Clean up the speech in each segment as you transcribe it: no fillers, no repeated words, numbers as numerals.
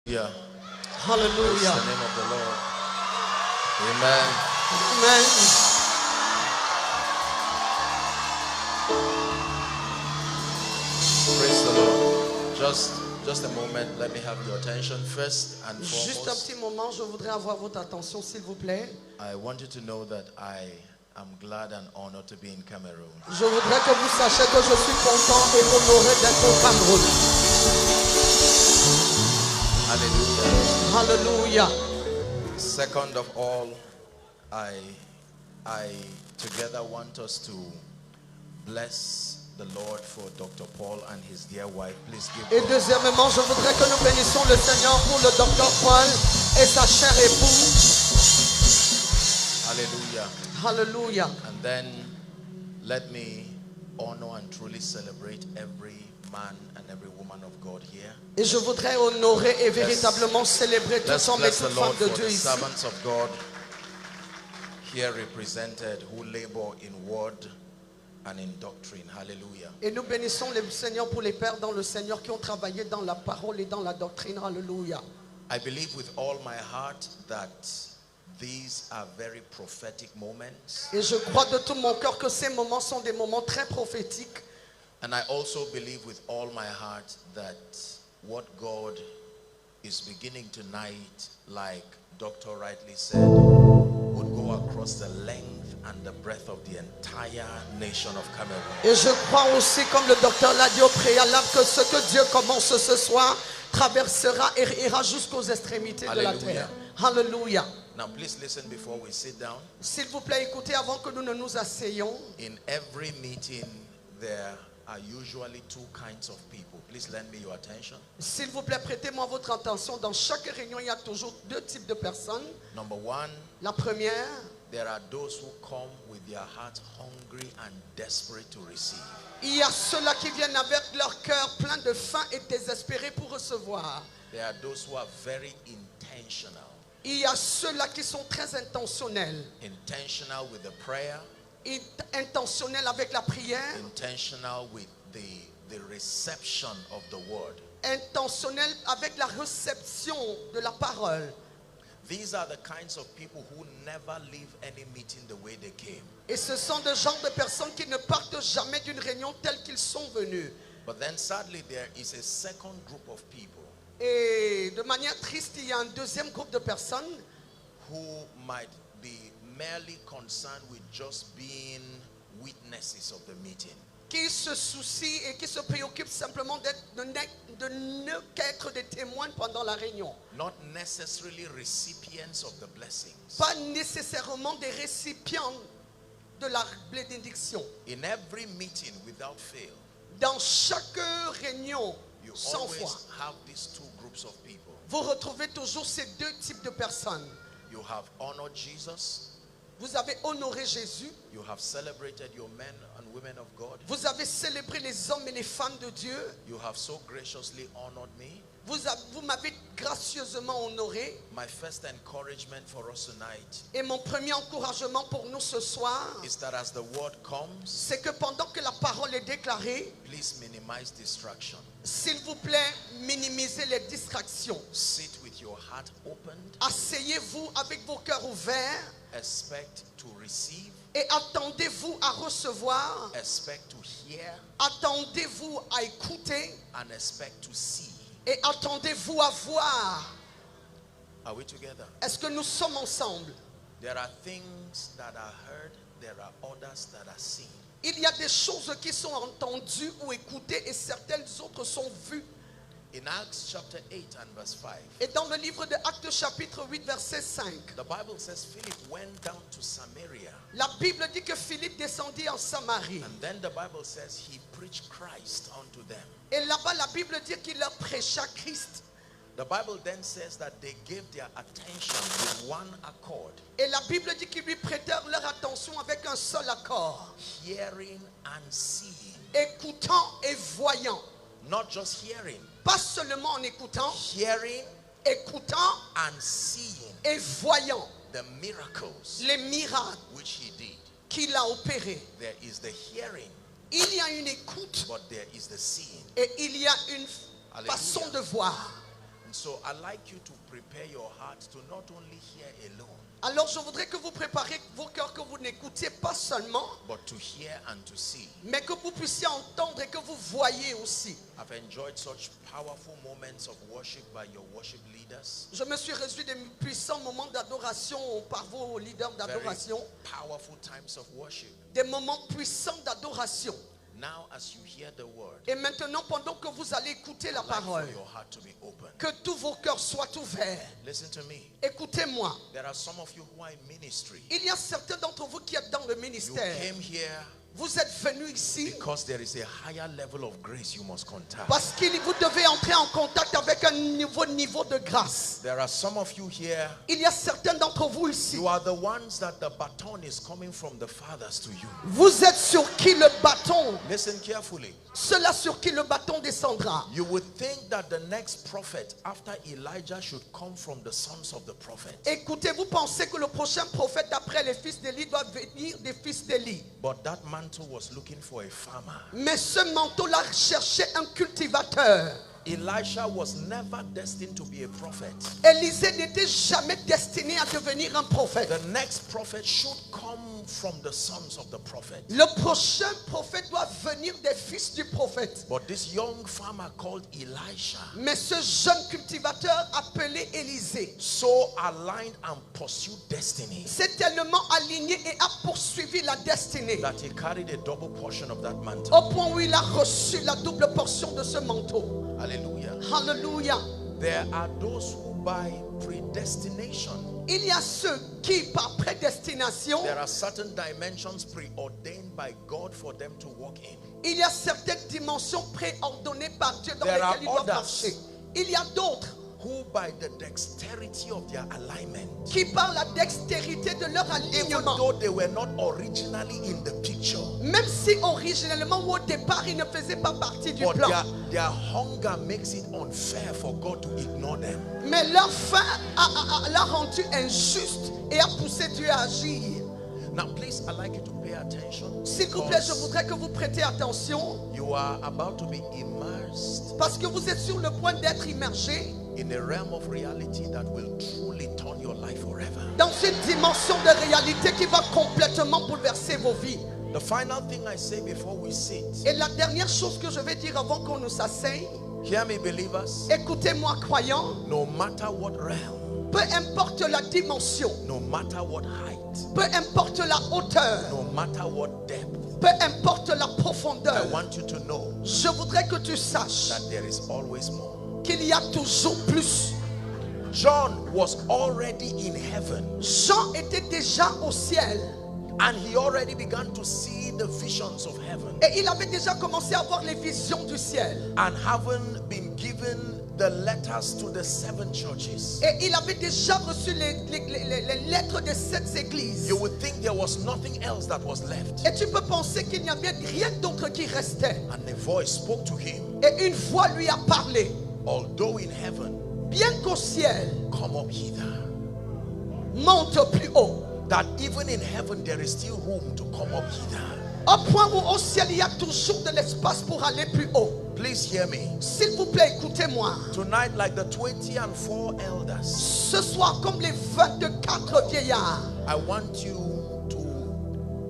Yeah. Hallelujah. Praise the name of the Lord. Amen. Amen. Praise the Lord. Just a moment. Let me have your attention first and Juste un petit foremost. moment, je voudrais avoir votre attention, s'il vous plaît. I want you to know that I am glad and honored to be in Cameroon. Je voudrais que vous sachiez que je suis content et honoré d'être au Cameroun. Hallelujah. Hallelujah. Second of all, I together want us to bless the Lord for Dr. Paul and his dear wife. Please give Et God. deuxièmement, je voudrais que nous bénissions le Seigneur pour le docteur Paul et sa chère épouse. Hallelujah. Hallelujah. And then let me honor and truly celebrate every man and every woman of God here. Et je voudrais honorer et véritablement célébrer tous Let's hommes et bless the toutes Lord femmes de for Dieu the ici. servants of God here represented who labor in word and in doctrine. Hallelujah. Et nous bénissons le Seigneur pour les pères dans le Seigneur qui ont travaillé dans la parole et dans la doctrine. Hallelujah. I believe with all my heart that these are very prophetic moments. Et je crois de tout mon cœur que ces moments sont des moments très prophétiques. And I also believe with all my heart that what God is beginning tonight, like Dr. rightly said, would go across the length and the breadth of the entire nation of Cameroon. Et je crois aussi, comme le docteur l'a dit au préalable, que ce que Dieu commence ce soir traversera et ira jusqu'aux extrémités de la Hallelujah. terre. Hallelujah. Now please listen before we sit down. S'il vous plaît, écoutez avant que nous ne nous asseyions. In every meeting there are usually two kinds of people. Please lend me your attention. S'il vous plaît, prêtez-moi votre attention. Dans chaque réunion, il y a toujours deux types de personnes. Number one, La première, there are those who come with their hearts hungry and desperate to receive. il y a ceux-là qui viennent avec leur cœur plein de faim et désespérés pour recevoir. There are those who are very intentional. Il y a ceux-là qui sont très intentionnels. Intentional with the prayer, Intentionnels avec la prière, intentional with the reception of the word. intentionnels avec la réception de la parole. These are the kinds of people who never leave any meeting the way they came. Et ce sont des genres de personnes qui ne partent jamais d'une réunion telle qu'ils sont venus. But then sadly there is a second group of people Et de manière triste, il y a un deuxième groupe de personnes who might be merely concerned with just being witnesses of the meeting. qui se soucient et qui se préoccupent simplement de ne qu'être des témoins pendant la réunion. Not necessarily recipients of the blessings. Pas nécessairement des récipients de la bénédiction. In every meeting without fail, Dans chaque réunion, you sans always foi, have these two groups of people. vous retrouvez toujours ces deux types de personnes. You have honored Jesus. Vous avez honoré Jésus. You have celebrated your men and women of God. Vous avez célébré les hommes et les femmes de Dieu. You have so graciously honored me. Vous m'avez gracieusement honoré. My first encouragement for us tonight Et mon premier encouragement pour nous ce soir, is that as the word comes, c'est que pendant que la parole est déclarée, please minimize distraction. s'il vous plaît, minimisez les distractions. Sit with your heart opened. Asseyez-vous avec vos cœurs ouverts Expect to receive. et attendez-vous à recevoir. Expect to hear. Attendez-vous à écouter And expect to see. et attendez-vous à voir. Are we together? Est-ce que nous sommes ensemble? There are things that are heard. There are others that are seen. Il y a des choses qui sont entendues ou écoutées et certaines autres sont vues. In Acts chapter 8 and verse 5, Et dans le livre de Actes chapitre 8 verset 5, the Bible says Philip went down to Samaria. la Bible dit que Philippe descendit en Samarie. And then the Bible says he preached Christ unto them. Et là-bas la Bible dit qu'il leur prêcha Christ. The Bible then says that they gave their attention with one accord, Et la Bible dit qu'ils lui prêtèrent leur attention avec un seul accord. hearing and seeing. Écoutant et voyant. Not just hearing, Pas seulement en écoutant, hearing écoutant and seeing et voyant the miracles les miracles which he did. qu'il a opérés. There is the hearing, Il y a une écoute but there is the seeing. et il y a une Alléluia. façon de voir. And so I'd like you to prepare your heart to not only hear alone, Alors je voudrais que vous prépariez vos cœurs, que vous n'écoutiez pas seulement, but to hear and to see. mais que vous puissiez entendre et que vous voyiez aussi. I've enjoyed such powerful moments of worship by your worship leaders. Je me suis réjoui des puissants moments d'adoration par vos leaders Very d'adoration, powerful times of worship. des moments puissants d'adoration. Now, as you hear the word, Et maintenant, pendant que vous allez écouter la I'd like parole, for your heart to be open. que tous vos cœurs soient ouverts. Listen to me. Écoutez-moi. There are some of you who are in ministry. Il y a certains d'entre vous qui êtes dans le You ministère. came here Vous êtes venus ici because there is a higher level of grace you must contact. parce que vous devez entrer en contact avec un nouveau niveau de grâce. There are some of you here, Il y a certains d'entre vous ici. you are the ones that the baton is coming from the fathers to you. Vous êtes sur qui le bâton, Listen carefully. ceux-là sur qui le bâton descendra. You would think that the next prophet after Elijah should come from the sons of the prophet. Écoutez, vous pensez que le prochain prophète après les fils d'Élie doit venir des fils d'Élie. But that mantle was looking for a farmer. Mais ce manteau-là cherchait un cultivateur. Elisha was never destined to be a prophet. Élisée n'était jamais destiné à devenir un prophète. The next prophet should come from the sons of the prophet. Le prochain prophète doit venir des fils du prophète. But this young farmer called Elisha, Mais ce jeune cultivateur appelé Élisée so aligned and pursued destiny s'est tellement aligné et a poursuivi la destinée that he carried a double portion of that mantle. au point où il a reçu la double portion de ce manteau. Hallelujah. Alléluia. There are those who by predestination, Il y a ceux qui, par prédestination, there are certain dimensions preordained by God for them to walk in. il y a certaines dimensions préordonnées par Dieu dans There are lesquelles ils doivent others. marcher. Il y a d'autres Who by the dexterity of their alignment, qui, par la dextérité de leur even alignement, though they were not originally in the picture, même si originellement ou au départ ils ne faisaient pas partie du but plan, their hunger makes it unfair for God to ignore them. mais leur faim l'a rendu injuste et a poussé Dieu à agir. Now please, I'd like you to pay attention, S'il vous plaît, je because voudrais que vous prêtiez attention you are about to be immersed parce que vous êtes sur le point d'être immergé in a realm of reality that will truly turn your life forever. dans une dimension de réalité qui va complètement bouleverser vos vies. The final thing I say before we sit, Et la dernière chose que je vais dire avant qu'on nous asseye, hear me believers, écoutez-moi croyants, no matter what realm, peu importe la dimension, no matter what height, peu importe la hauteur, no matter what depth, peu importe la I profondeur, want you to know je voudrais que tu saches that there is always more. qu'il y a toujours plus. John was already in heaven, Jean était déjà au ciel and he already began to see the visions of heaven, et il avait déjà commencé à voir les visions du ciel. and having been given the letters to the 7 churches. Et il avait déjà reçu les lettres de 7 églises. You would think there was nothing else that was left. Et tu peux penser qu'il n'y avait rien d'autre qui restait. And a voice spoke to him, Et une voix lui a parlé. although in heaven, Bien qu'au ciel, come up hither. monte plus haut. That even in heaven there is still room to come up hither. Au point où au ciel, il y a toujours de l'espace pour aller plus haut. Please hear me. S'il vous plaît, écoutez-moi. Tonight, like the 24 elders, Ce soir, comme les 24 vieillards, I want you to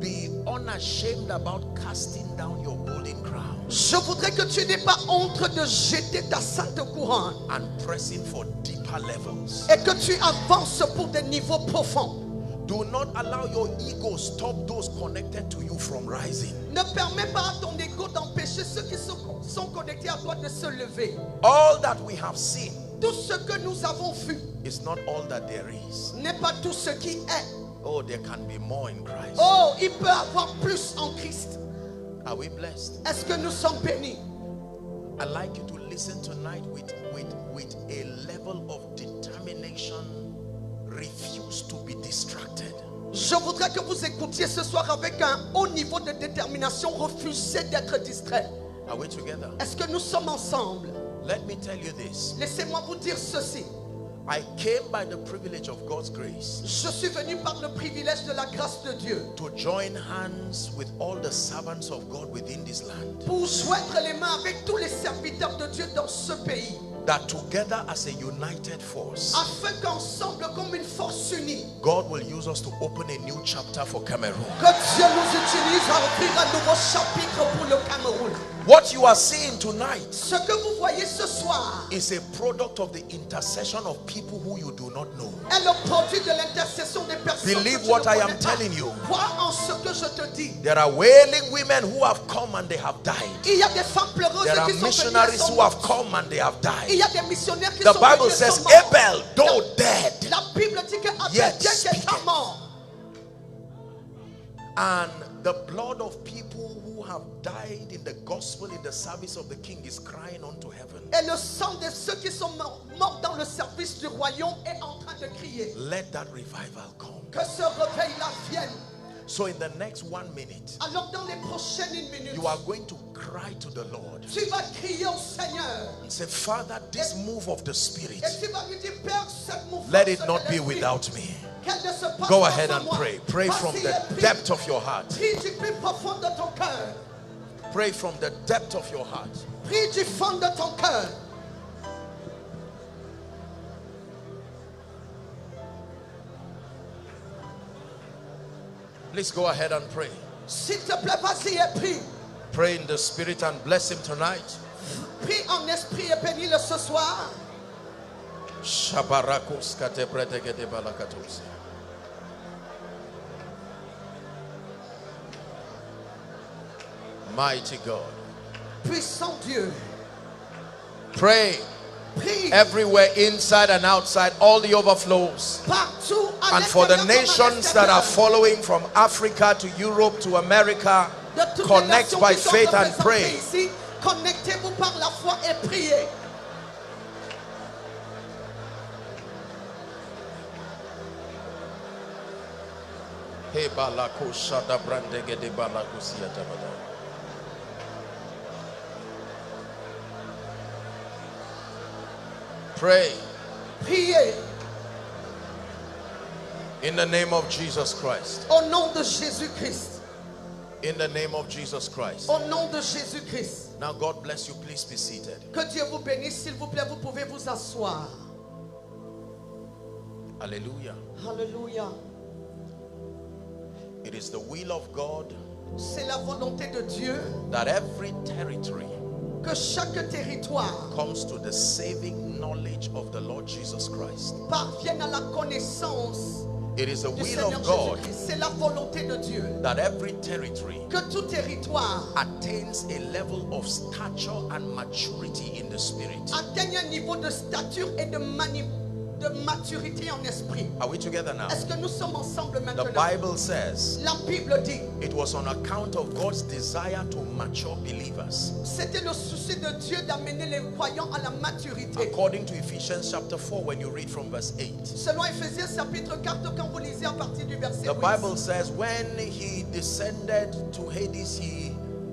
be unashamed about casting down your golden crown je voudrais que tu n'aies pas honte de jeter ta sainte couronne and pressing for deeper levels. et que tu avances pour des niveaux profonds. Do not allow your ego stop those connected to you from rising. Ne permets pas à ton ego d'empêcher ceux qui sont connectés à toi de se lever. All that we have seen Tout ce que nous avons vu is not all that there is. n'est pas tout ce qui est. Oh, there can be more in Christ. Oh, il peut y avoir plus en Christ. Are we blessed? Est-ce que nous sommes bénis? I'd like you to listen tonight with a level of determination. Refuse to be distracted. Je voudrais que vous écoutiez ce soir avec un haut niveau de détermination. Refusez d'être distrait. Are we together? Est-ce que nous sommes ensemble? Let me tell you this. Laissez-moi vous dire ceci. I came by the privilege of God's grace Je suis venu par le privilège de la grâce de Dieu to join hands with all the servants of God within this land. pour joindre les mains avec tous les serviteurs de Dieu dans ce pays. that together as a united force, afin qu'ensemble comme une force unie, God will use us to open a new chapter for Cameroon. que Dieu nous utilise à ouvrir un nouveau chapitre pour le Cameroun. What you are seeing tonight Ce que vous voyez ce soir is a product of the intercession of people who you do not know. est le produit de l'intercession des personnes. Believe que tu what ne I am connais pas. telling you. Crois en ce que je te dis. There are wailing women who have come and they have died. Il y a des femmes pleureuses There are qui sont venues et missionaries sont who have mortes. come and they have Il died. y a des missionnaires qui The sont Bible venus et says sont morts. Abel, though dead, La Bible dit que Abel, yet bien qu'il speaketh. est mort, and the blood of people who have died in the gospel, in the service of the king, is crying unto heaven. et le sang de ceux qui sont morts dans le service du royaume est en train de crier. Let that revival come. Que ce réveil-là vienne. So in the next 1 minute, Alors dans les prochaines minutes, you are going to cry to the Lord tu vas crier au Seigneur. and say, Father, this move of the Spirit, Et tu vas lui dire, Père, cette mouvance let it de not be l'esprit, without me. qu'elle ne se passe Go pas ahead sans and moi. pray. Pray from Vas-y the et prie. depth of your heart. Prie du plus profond de ton cœur. Pray from the depth of your heart. Prie du fond de ton cœur. Please go ahead and pray. S'il te plaît, vas-y et prie. Pray in the Spirit and bless him tonight. Prie en esprit et bénis-le ce soir. Shabarakos katepretekete balakatos. Mighty God. Puissant Dieu. Pray Prie everywhere, inside and outside, all the overflows. partout à And for the l'intérieur comme à nations that are l'extérieur. following from Africa to Europe to America, De toutes les connect nations by qui sont faith and représentées pray. ici, connectez-vous par la foi et priez. Hey, balako shada brandegede balako siyatabada. Pray Priez in the name of Jesus Christ. au nom de Jésus-Christ. In the name of Jesus Christ. Au nom de Jésus-Christ. Now God bless you. Please be seated. Que Dieu vous bénisse. S'il vous plaît, vous pouvez vous asseoir. Hallelujah. Alléluia. It is the will of God C'est la volonté de Dieu that every territory que chaque territoire comes to the saving knowledge of the Lord Jesus Christ. parvienne à la connaissance It is the du will Seigneur of God Jésus-Christ. C'est la volonté de Dieu that every territory que tout territoire attains a level of stature and maturity in the spirit. atteigne un niveau de stature et de maturité en esprit. Are we together now? Est-ce que nous sommes ensemble The maintenant? Bible says La Bible dit, it was on account of God's desire to mature believers. c'était le souci de Dieu d'amener les croyants à la maturité. According to Ephesians chapter 4, when you read from verse 8, Selon Éphésiens chapitre 4, quand vous lisez à partir du verset the 8, Bible says when he descended to Hades, he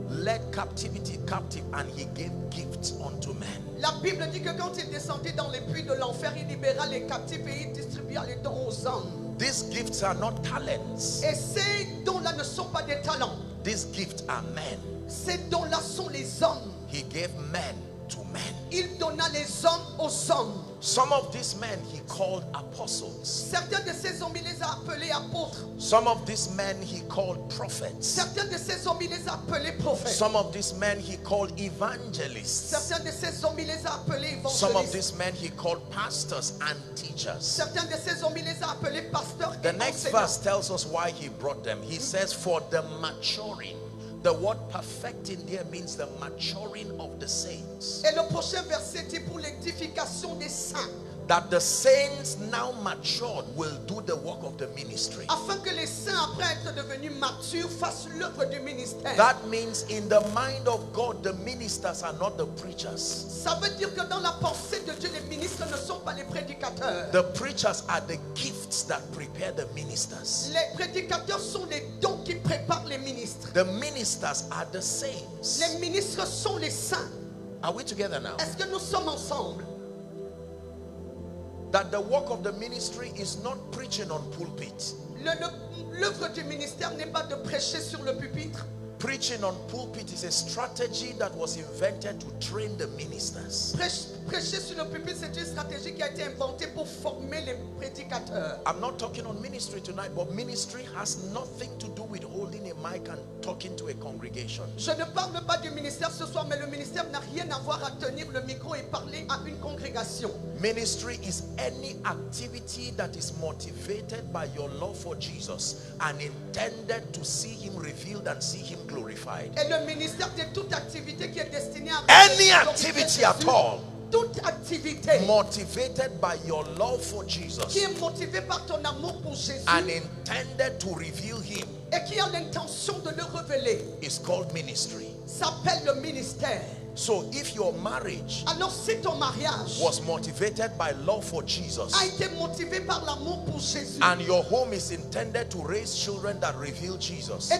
led captivity captive and he gave gifts unto men. la Bible dit que quand il descendit dans les puits de l'enfer, il libéra les captifs et il distribua les dons aux hommes. These gifts are not talents. Et ces dons-là ne sont pas des talents. These gifts are men. Ces dons-là sont les hommes. He gave men to men. Il donna les hommes aux hommes. Some of these men he called apostles. Certains de ces hommes, il les a appelés apôtres. Some of these men he called prophets. Certains de ces hommes, il les a appelés prophètes. Some of these men he called evangelists. Certains de ces hommes, il les a appelés Some of évangélistes. these men he called pastors and teachers. Certains de ces hommes, il les a appelés pasteurs The et next enseignants. verse tells us why he brought them. He says, for the maturing. The word perfecting there means the maturing of the saints. Et le prochain verset dit pour l'édification des saints. That the saints now matured will do the work of the ministry. Afin que les saints, après être devenus matures, fassent l'œuvre du ministère. That means in the mind of God, the ministers are not the preachers. Ça veut dire que dans la pensée de Dieu, les ministres ne sont pas les prédicateurs. The preachers are the gifts that prepare the ministers. Les prédicateurs sont les dons qui préparent les ministres. The ministers are the saints. Les ministres sont les saints. Are we together now? Est-ce que nous sommes ensemble? That the work of the ministry is not preaching on pulpit. L'œuvre du ministère n'est pas de prêcher sur le pupitre. Preaching on pulpit is a strategy that was invented to train the ministers. prêcher sur le pupitre, c'est une stratégie qui a été inventée pour former les prédicateurs. I'm not talking on ministry tonight, but ministry has nothing to do with holding a mic and talking to a congregation. Je ne parle pas du ministère ce soir, mais le ministère n'a rien à voir à tenir le micro et parler à une congrégation. Ministry is any activity that is motivated by your love for Jesus and intended to see him revealed and see him glorified. Et le ministère, c'est toute activité qui est destinée à Any activity at all toute activité motivated by your love for qui Jesus est motivée par ton amour pour Jésus and intended to reveal him et qui a l'intention de le révéler is called ministry. s'appelle le ministère. So if your marriage Alors si ton mariage was motivated by love for Jesus a été motivé par l'amour pour Jésus and your home is intended to raise children that reveal Jesus, et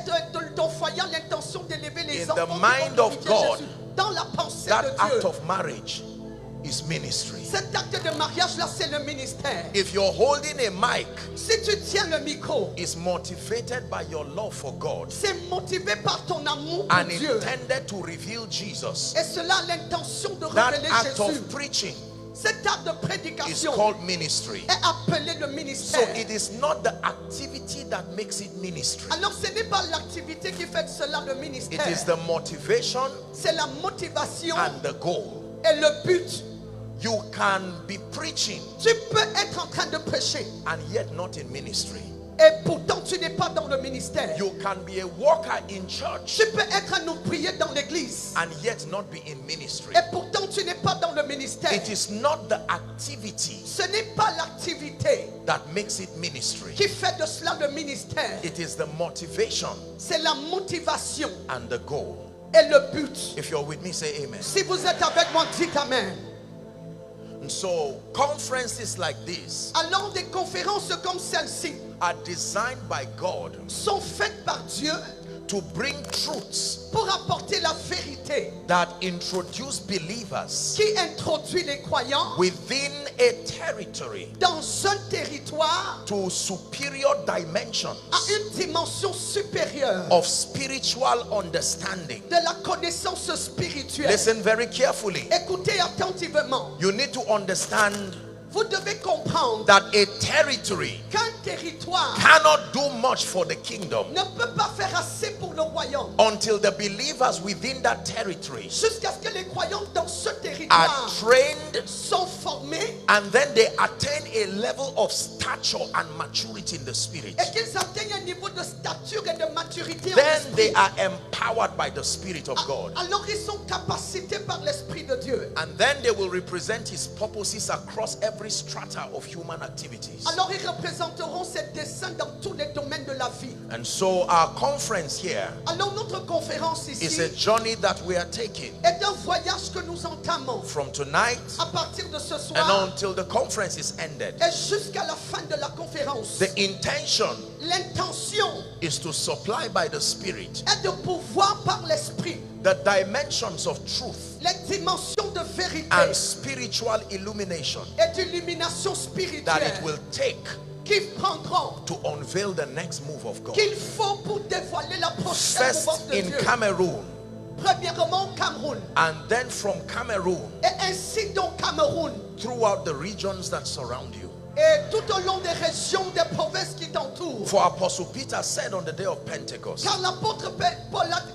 ton foyer a l'intention d'élever les in enfants the qui mind vont of glorifier God, Jésus, dans la pensée that de act Dieu, of marriage is ministry. cet acte de mariage là c'est le ministère. If you're holding a mic, Si tu tiens le micro, is motivated by your love for God c'est motivé par ton amour pour and Dieu intended to reveal Jesus, et cela a l'intention de that révéler act Jésus. of preaching Cet acte de is prédication called ministry. est appelé le So ministère. it is not the activity that makes it ministry. Alors ce n'est pas l'activité qui fait de cela le It ministère. is the motivation C'est la motivation and the goal. et le but. You can be preaching Tu peux être en train de prêcher and yet not in ministry. et pourtant tu n'es pas dans le ministère. You can be a worker in church Tu peux être un ouvrier dans l'église and yet not be in ministry. et pourtant tu n'es pas dans le ministère. It is not the activity Ce n'est pas l'activité that makes it ministry. qui fait de cela le ministère. It is the motivation C'est la motivation and the goal. et le but. If you're with me, say amen. Si vous êtes avec moi, dites amen. And so conferences like this Alors des conférences comme celle-ci are designed by God sont faites par Dieu to bring truths pour apporter la vérité that introduce believers qui introduit les croyants within a territory dans un territoire to superior dimensions à une dimension supérieure of spiritual understanding. de la connaissance spirituelle. Listen very carefully. Écoutez attentivement. You need to understand Vous devez comprendre that a territory qu'un territoire cannot do much for the kingdom ne peut pas faire assez pour le royaume until the believers within that territory jusqu'à ce que les croyants dans ce are territoire trained sont formés and then they attain a level of stature and maturity in the spirit. et qu'ils atteignent un niveau de stature et de maturité en Then esprit. they are empowered by the Spirit of God. Alors ils sont capacités par l'Esprit de Dieu. And then they will represent his purposes across every strata of human activities. Alors ils représenteront ses desseins dans tous les domaines de la vie. And so our conference here Alors notre conférence is ici a journey that we are taking est un voyage que nous entamons from tonight à partir de ce and soir until the conference is ended. et jusqu'à la fin de la conférence. The intention L'intention is to supply by the Spirit est de pouvoir par l'Esprit the dimensions of truth les dimensions de vérité and spiritual illumination et d'illumination that it spirituelle will take qui prendront, to unveil the next move of God. qu'il faut pour dévoiler la prochaine First mouvance de in Dieu. Cameroon, Premièrement au Cameroun and then from Cameroon et ainsi dans Cameroun throughout the regions that surround you. et tout au long des régions, des provinces qui t'entourent. For Apostle Peter said on the day of Pentecost, Car l'apôtre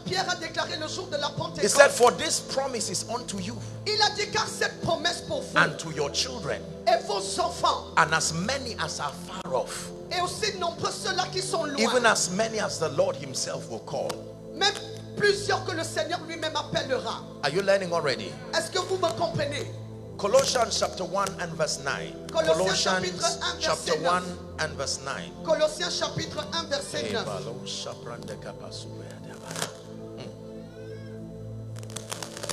Pierre a déclaré le jour de la he said, Pentecôte. for this promise is unto you Il a dit car cette promesse pour vous and to your children et vos enfants and as many as are far off, et aussi nombreux ceux-là qui sont even loin, as many as the Lord himself will call. même plusieurs que le Seigneur lui-même appellera. Are you learning already? Est-ce que vous me comprenez? Colossians chapter 1 and verse 9. Colossiens chapitre Colossians 1 chapter verset 1 9. and verse 9. Colossiens chapitre 1 verset 9.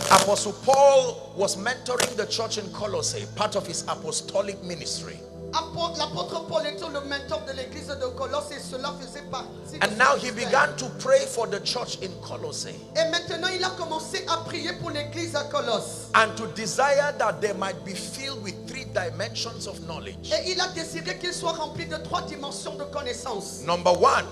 Apostle Paul was mentoring the church in Colossae, part of his apostolic ministry. L'apôtre Paul était le mentor de l'église de Colosse et cela faisait partie de And son now he ministère. began to pray for the church in Colossae Et maintenant il a commencé à prier pour l'église à Colosse. and to desire that they might be filled with 3 dimensions of knowledge. Et il a désiré qu'il soit rempli de 3 dimensions de connaissance. Number 1,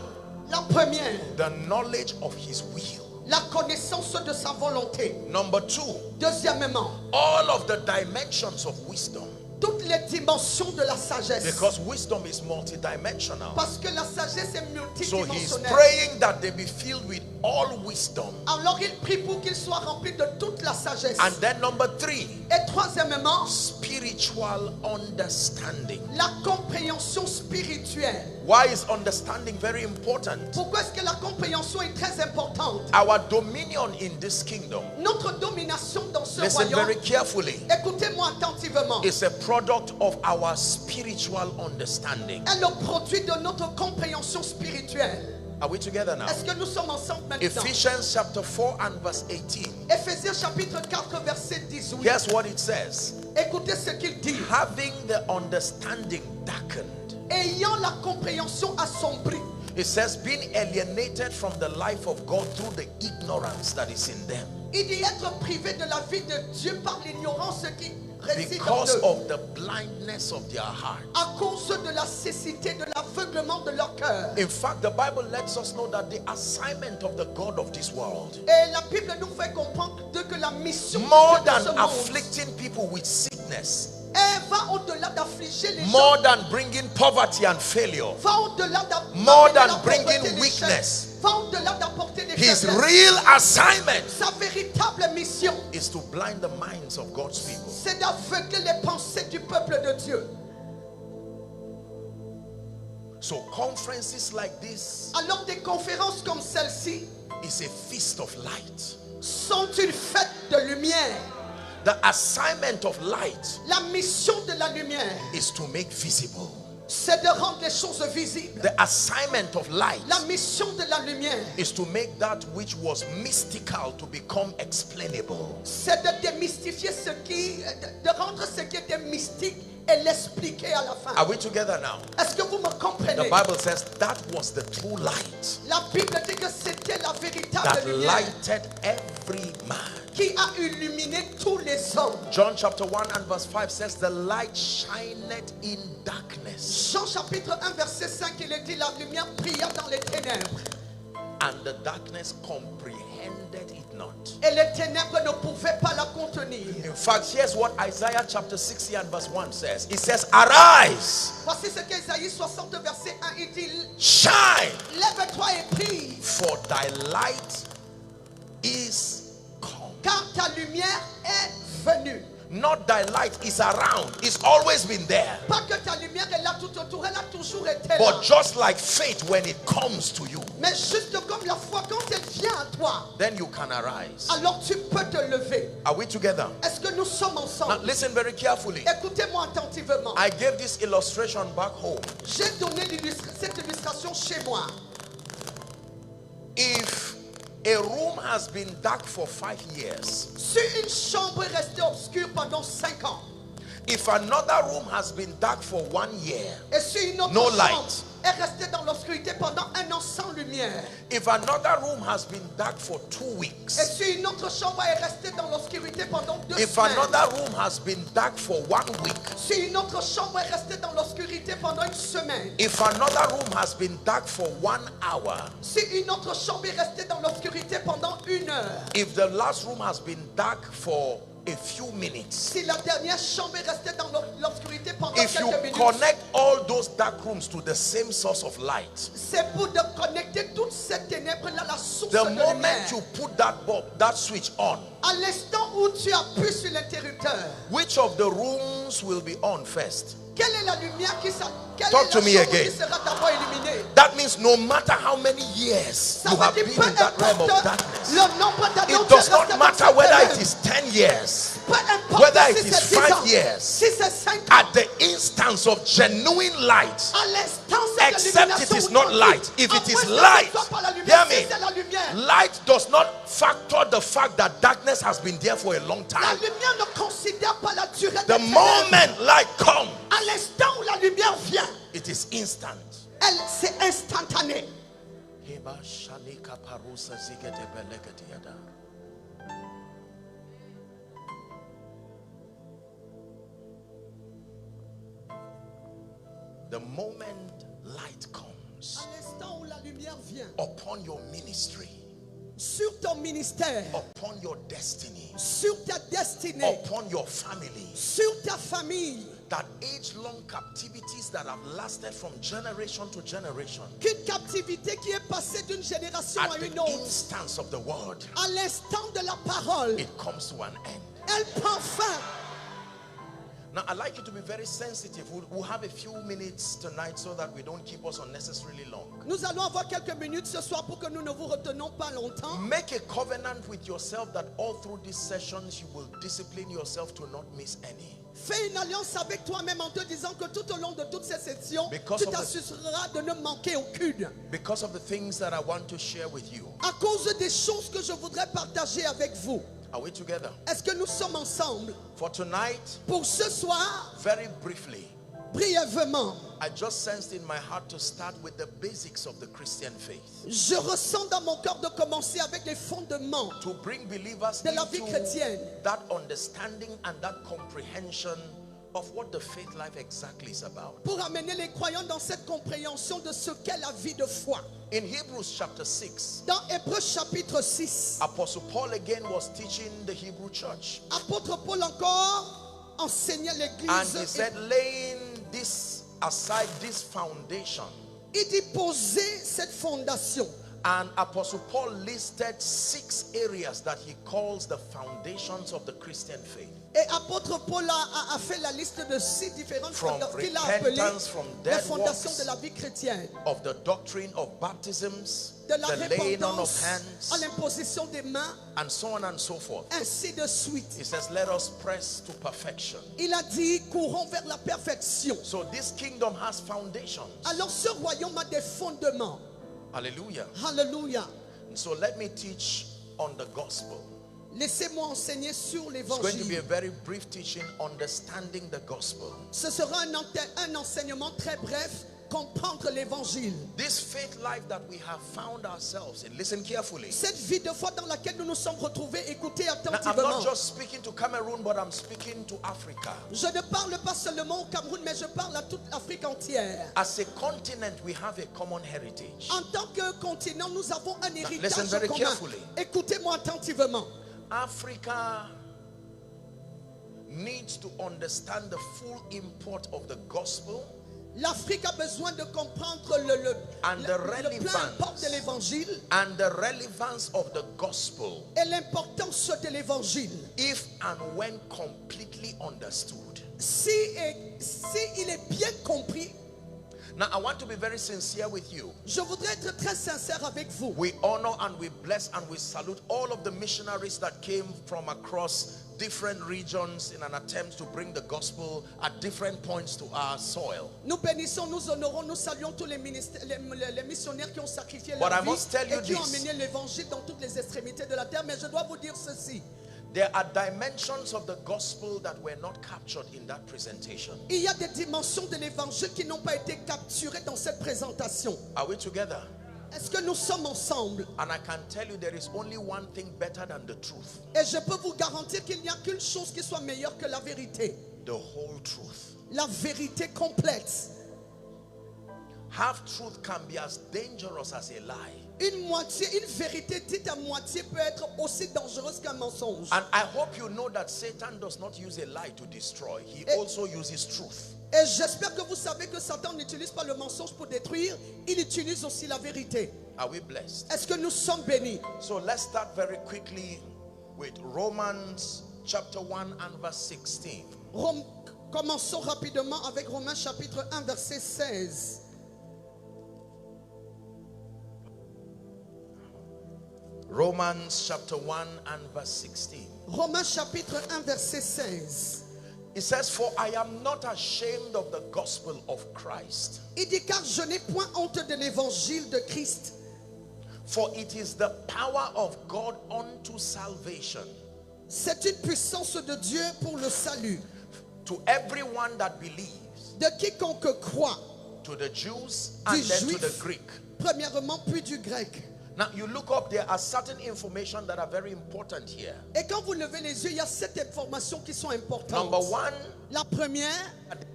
La première, the knowledge of his will. La connaissance de sa volonté. Number 2, Deuxièmement, all of the dimensions of wisdom. toutes les dimensions de la sagesse. Because wisdom is multidimensional. Parce que la sagesse est So he's multidimensionnelle. praying that they be filled with all wisdom. Alors il prie pour qu'il soit rempli de toute la sagesse. And then number 3, Et troisièmement, spiritual understanding. la compréhension spirituelle. Why is understanding very important? Pourquoi est-ce que la compréhension est très importante? Our dominion in this kingdom, Notre domination dans ce listen royaume, very carefully, écoutez-moi attentivement, is a product of our spiritual understanding. est le produit de notre compréhension spirituelle. Are we together now? Est-ce que nous sommes ensemble maintenant? Ephesians chapter 4 and verse 18. Éphésiens chapitre 4 verset 18. Here's what it says. Écoutez ce qu'il dit. Having the understanding darkened. Ayant la compréhension assombrie. It says being alienated from the life of God through the ignorance that is in them. Il dit être privé de la vie de Dieu par l'ignorance qui réside en Because eux. of the blindness of their heart. À cause de la cécité, de l'aveuglement de leur cœur. In fact, the Bible lets us know that the assignment of the God of this world, Et la Bible nous fait comprendre que la mission more de Dieu dans ce than monde, afflicting people with sickness, elle va au-delà d'affliger les more gens. than bringing poverty and failure, Va au-delà more d'amener than la pauvreté bringing et les weakness. chaînes. Va au-delà d'apporter les his faiblesses. real assignment Sa véritable mission, is to blind the minds of God's people. c'est d'aveugler les pensées du peuple de Dieu. So conferences like this Alors des conférences comme celle-ci is a feast of light. sont une fête de lumière. The assignment of light La mission de la lumière, is to make visible. c'est de rendre les choses visibles. The assignment of light La mission de la lumière, is to make that which was mystical to become explainable. c'est de démystifier ce qui, de rendre ce qui était mystique et l'expliquer à la fin. Are we together now? Est-ce que vous me The comprenez? Bible says that was the true light La Bible dit que c'était la véritable that lumière lighted every man. qui a illuminé tous les hommes. John chapter 1 and verse 5 says the light shineth in darkness, Jean chapitre 1 verset 5, il est dit la lumière brilla dans les ténèbres and the darkness comprehended it not. et les ténèbres ne pouvaient pas la contenir. In fact, here's what Isaiah chapter 60 and verse 1 says. It says, arise, Voici ce qu'Ésaïe 60 verset 1 il dit, shine, lève-toi et brille, for thy light is come. car ta lumière est venue. Not thy light is around. It's always been there. Pas que ta lumière est là tout autour, elle a toujours été là. But just like faith, when it comes to you, Mais juste comme la foi, quand elle vient à toi, then you can arise. alors tu peux te lever. Are we together? Est-ce que nous sommes Now ensemble? listen very carefully. Écoutez-moi attentivement. I gave this illustration back home. J'ai donné cette illustration chez moi. If a room has been dark for 5 years, Si une chambre est restée obscure pendant 5 ans, if another room has been dark for 1 year, et si une autre No chambre light. est restée dans l'obscurité pendant 1 an sans lumière, if another room has been dark for 2 et weeks, si une autre chambre est restée dans l'obscurité pendant 2 if semaines, another room has been dark for 1 week, si une autre chambre est restée dans l'obscurité pendant 1 semaine, if another room has been dark for 1 hour, si une autre chambre est restée dans l'obscurité pendant 1 heure, if the last room has been dark for a few minutes, si la dernière chambre est restée dans l'obscurité pendant if you quelques minutes, connect all those dark rooms to the same source of light, c'est pour de connecter toutes ces ténèbres-là à la source the de moment lumière. you put that bulb, that switch on, À l'instant où tu appuies sur l'interrupteur, which of the rooms will be on first? quelle est la lumière qui sera, quelle Talk est to la me chambre again. qui sera d'abord illuminée? That means no matter how many years Ça you veut have dire been peu in that realm of importe darkness, le nombre d'années où it tu es does not resté dans matter cette whether it ténèbre. is 10 years, Peu importe whether si it is c'est 10 5 ans, years, si c'est 5 ans, at the instance of genuine light, à l'instant cette except it illumination is où not tu dis, light. If à it is moins que ce light, soit pas la lumière, hear si me, c'est la lumière. light does not factor the fact that darkness has been there for a long La time. lumière ne considère pas la durée The des ténèbres. moment light comes, À l'instant où la lumière vient, it is instant. elle c'est instantané. The moment light comes À l'instant où la lumière vient upon your ministry, sur ton ministère, upon your destiny, sur ta destinée, upon your family. sur ta famille. That age-long captivities that have lasted from generation to generation, Qu'une captivité qui est passée d'une génération at à the une autre, instance of the word, à l'instant de la parole, it comes to an end. elle prend fin. Now, I'd like you to be very sensitive. We'll have a few minutes tonight so that we don't keep us unnecessarily long. Nous allons avoir quelques minutes ce soir pour que nous ne vous retenons pas longtemps. Make a covenant with yourself that all through these sessions you will discipline yourself to not miss any. Fais une alliance avec toi-même en te disant que tout au long de toutes ces sessions, Because tu of the- t'assureras de ne manquer aucune. Because of the things that I want to share with you. À cause des choses que je voudrais partager avec vous. Are we together? Est-ce que nous sommes ensemble? For tonight, Pour ce soir, very briefly, brièvement, I just sensed in my heart to start with the basics of the Christian faith. je ressens dans mon cœur de commencer avec les fondements To bring believers de la vie into chrétienne. that understanding and that comprehension of what the faith life exactly is about. Pour amener les croyants dans cette compréhension de ce qu'est la vie de foi. In Hebrews chapter 6, Dans Hébreux chapitre 6, Apostle Paul again was teaching the Hebrew church. apôtre Paul encore enseignait And l'église. he said, laying this aside, this foundation. Il dit poser cette fondation. And Apostle Paul listed 6 areas that he calls the foundations of the Christian faith. Et apôtre Paul a fait la liste de 6 différentes From fondations qu'il a appelées repentance, from les dead fondations works, de la vie chrétienne. of the doctrine of baptisms, De la the laying on of repentance à hands, l'imposition des mains, and so on and so forth. ainsi de suite. He says, let us press to perfection. Il a dit, courons vers la perfection. So this kingdom has foundations. Alors ce royaume a des fondements. Hallelujah. Alléluia. And so let me teach on the gospel. Laissez-moi enseigner sur It's going to be a l'évangile. very brief teaching, understanding the gospel. Ce sera un enseignement très bref, comprendre l'évangile. This faith life that we have found ourselves in, listen carefully. Cette vie de foi dans laquelle nous nous sommes retrouvés, écoutez Now, I'm attentivement. not just speaking to Cameroon, but I'm speaking to Africa. Je ne parle pas seulement au Cameroun, mais je parle à toute l'Afrique entière. As a continent, we have a common heritage. En tant que continent, nous avons un listen héritage very commun. carefully. Écoutez-moi attentivement. Africa needs to understand the full import of the gospel L'Afrique a besoin de comprendre le and the plein relevance import de l'évangile and the relevance of the gospel et l'importance de l'évangile. if and when completely understood. Si il est bien compris, Now, I want to be very sincere with you. je voudrais être très sincère avec vous. We honor and we bless and we salute all of the missionaries that came from across different regions in an attempt to bring the gospel at different points to our soil. Nous bénissons, nous honorons, nous saluons tous les missionnaires qui ont sacrifié But leur I vie must tell you et qui ont this. amené l'évangile dans toutes les extrémités de la terre. Mais je dois vous dire ceci. There are dimensions of the gospel that were not captured in that presentation. Il y a des dimensions de l'évangile qui n'ont pas été capturées dans cette présentation. Are we together? Est-ce que nous sommes ensemble? And I can tell you there is only one thing better than the truth. Et je peux vous garantir qu'il n'y a qu'une chose qui soit meilleure que la vérité. The whole truth. La vérité complète. Half-truth can be as dangerous as a lie. Une vérité dite à moitié peut être aussi dangereuse qu'un mensonge. And I hope you know that Satan does not use a lie to destroy. He also uses truth. Et j'espère que vous savez que Satan n'utilise pas le mensonge pour détruire, il utilise aussi la vérité. Are we blessed? Est-ce que nous sommes bénis? So let's start very quickly with Romans chapter 1 and verse 16. Commençons rapidement avec Romains chapitre 1 verset 16. Romans chapter 1 and verse 16. Romains chapitre 1 verset 16. It says, for I am not ashamed of the gospel of Christ. Il dit car je n'ai point honte de l'évangile de Christ. For it is the power of God unto salvation. C'est une puissance de Dieu pour le salut. To everyone that believes. De quiconque croit. To the Jews and Du then to juif, the Greek. Premièrement, puis du grec. Now you look up, there are certain information that are very important here. Et quand vous levez les yeux, il y a 7 informations qui sont importantes. Number one, La première,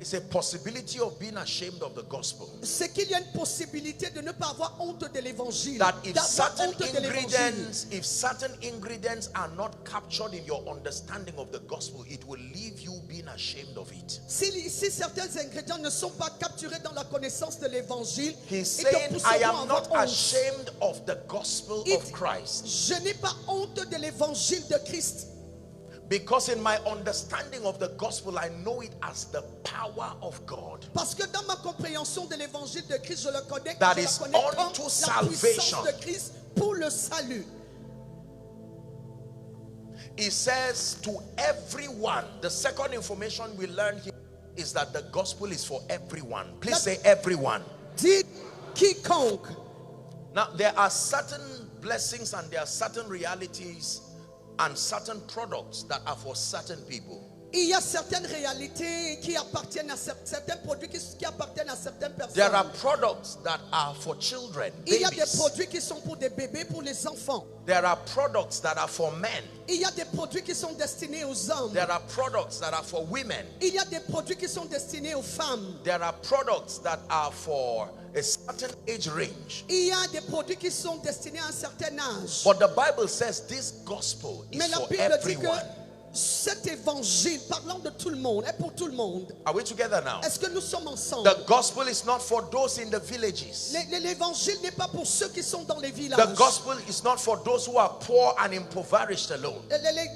it's a possibility of being ashamed of the gospel. c'est qu'il y a une possibilité de ne pas avoir honte de l'évangile. That if D'avoir certain honte de l'évangile. ingredients are not captured in your understanding of the gospel, it will leave you being ashamed of it. Si certains ingrédients ne sont pas capturés dans la connaissance de l'évangile, He's ils te saying, I pousseront à am avoir not honte. ashamed of the gospel Il of dit, Christ. je n'ai pas honte de l'évangile de Christ. Because in my understanding of the gospel, I know it as the power of God. Parce que dans ma compréhension de l'évangile de Christ, je le connais, That je is la connais comme unto la salvation. puissance de Christ pour le salut. It says to everyone. The second information we learn here is that the gospel is for everyone. Please say everyone. Dit quiconque. Now there are certain blessings and there are certain realities and certain products that are for certain people. Il y a certaines réalités qui appartiennent à certains produits qui appartiennent à certaines personnes. There are products that are for children, Il y a des babies. produits qui sont pour des bébés, pour les enfants. There are products that are for men. Il y a des produits qui sont destinés aux hommes. There are products that are for women. Il y a des produits qui sont destinés aux femmes. There are products that are for a certain age range. Il y a des produits qui sont destinés à un certain âge. But the Bible says this gospel is Mais la for Bible dit que everyone. cet évangile, parlant de tout le monde, est pour tout le monde. Are we together now? Est-ce que nous sommes ensemble? The gospel is not for those in the villages. L'évangile n'est pas pour ceux qui sont dans les villages. The gospel is not for those who are poor and impoverished alone.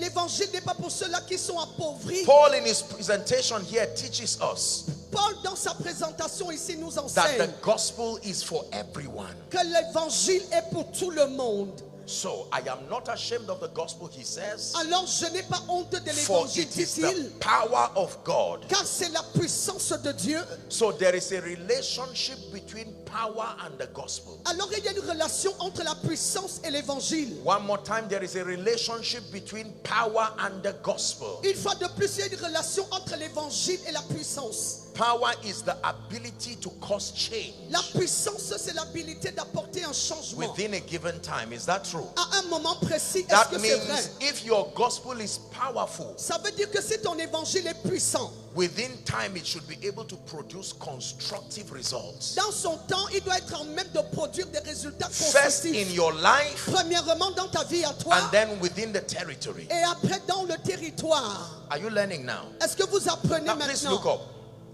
L'évangile n'est pas pour ceux-là qui sont appauvris. Paul in his presentation here teaches us Paul, dans sa présentation ici, nous that enseigne the gospel is for everyone. que l'évangile est pour tout le monde. So I am not ashamed of the gospel, he says, Alors je n'ai pas honte de for l'évangile, it is dit-il, the power of God. car c'est la puissance de Dieu. So there is a relationship between power and the gospel. Alors il y a une relation entre la puissance et l'évangile. One more time, there is a relationship between power and the gospel. Une fois de plus, il y a une relation entre l'évangile et la puissance. Power is the ability to cause change La puissance, c'est l'habilité d'apporter un changement within a given time. Is that true? à un moment précis. Est-ce That que c'est vrai? means if your gospel is powerful, Ça veut dire que si ton évangile est puissant, within time it should be able to produce constructive results. dans son temps, il doit être en même de produire des résultats First in constructifs. your life Premièrement, dans ta vie à toi, and then within the territory. et après dans le territoire. Are you learning now? Est-ce que vous apprenez Now please look maintenant? up.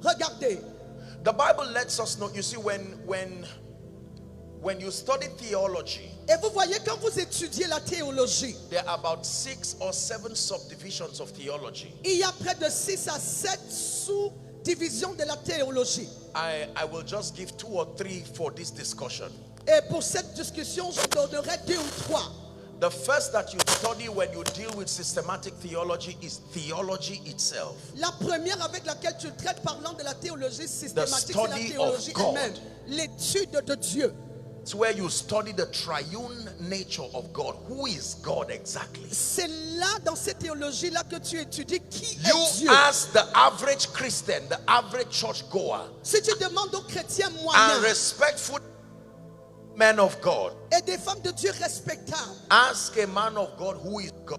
Regardez. The Bible lets us know, you see, when you study theology, Et vous voyez, quand vous étudiez la théologie, there are about 6 or 7 subdivisions of theology. il y a près de 6 à 7 sous-divisions de la théologie. I will just give 2 or 3 for this discussion. Et pour cette discussion, je donnerai 2 ou 3. The first that you study when you deal with systematic theology is theology itself. La première avec laquelle tu traites parlant de la théologie systématique, c'est la study théologie of God. elle-même. L'étude de Dieu. It's where you study the triune nature of God. Who is God exactly? C'est là, dans cette théologie-là, que tu étudies qui You est Dieu. ask the average Christian, the average church goer, Si tu demandes aux chrétiens and moyens respectful men of God, et des femmes de Dieu respectables, ask a man of God who is God,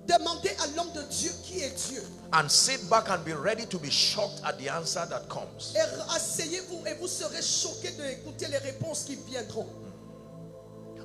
demandez à l'homme de Dieu qui est Dieu. and sit back and be ready to be shocked at the answer that comes. Et asseyez-vous et vous serez choqués d'écouter les réponses qui viendront.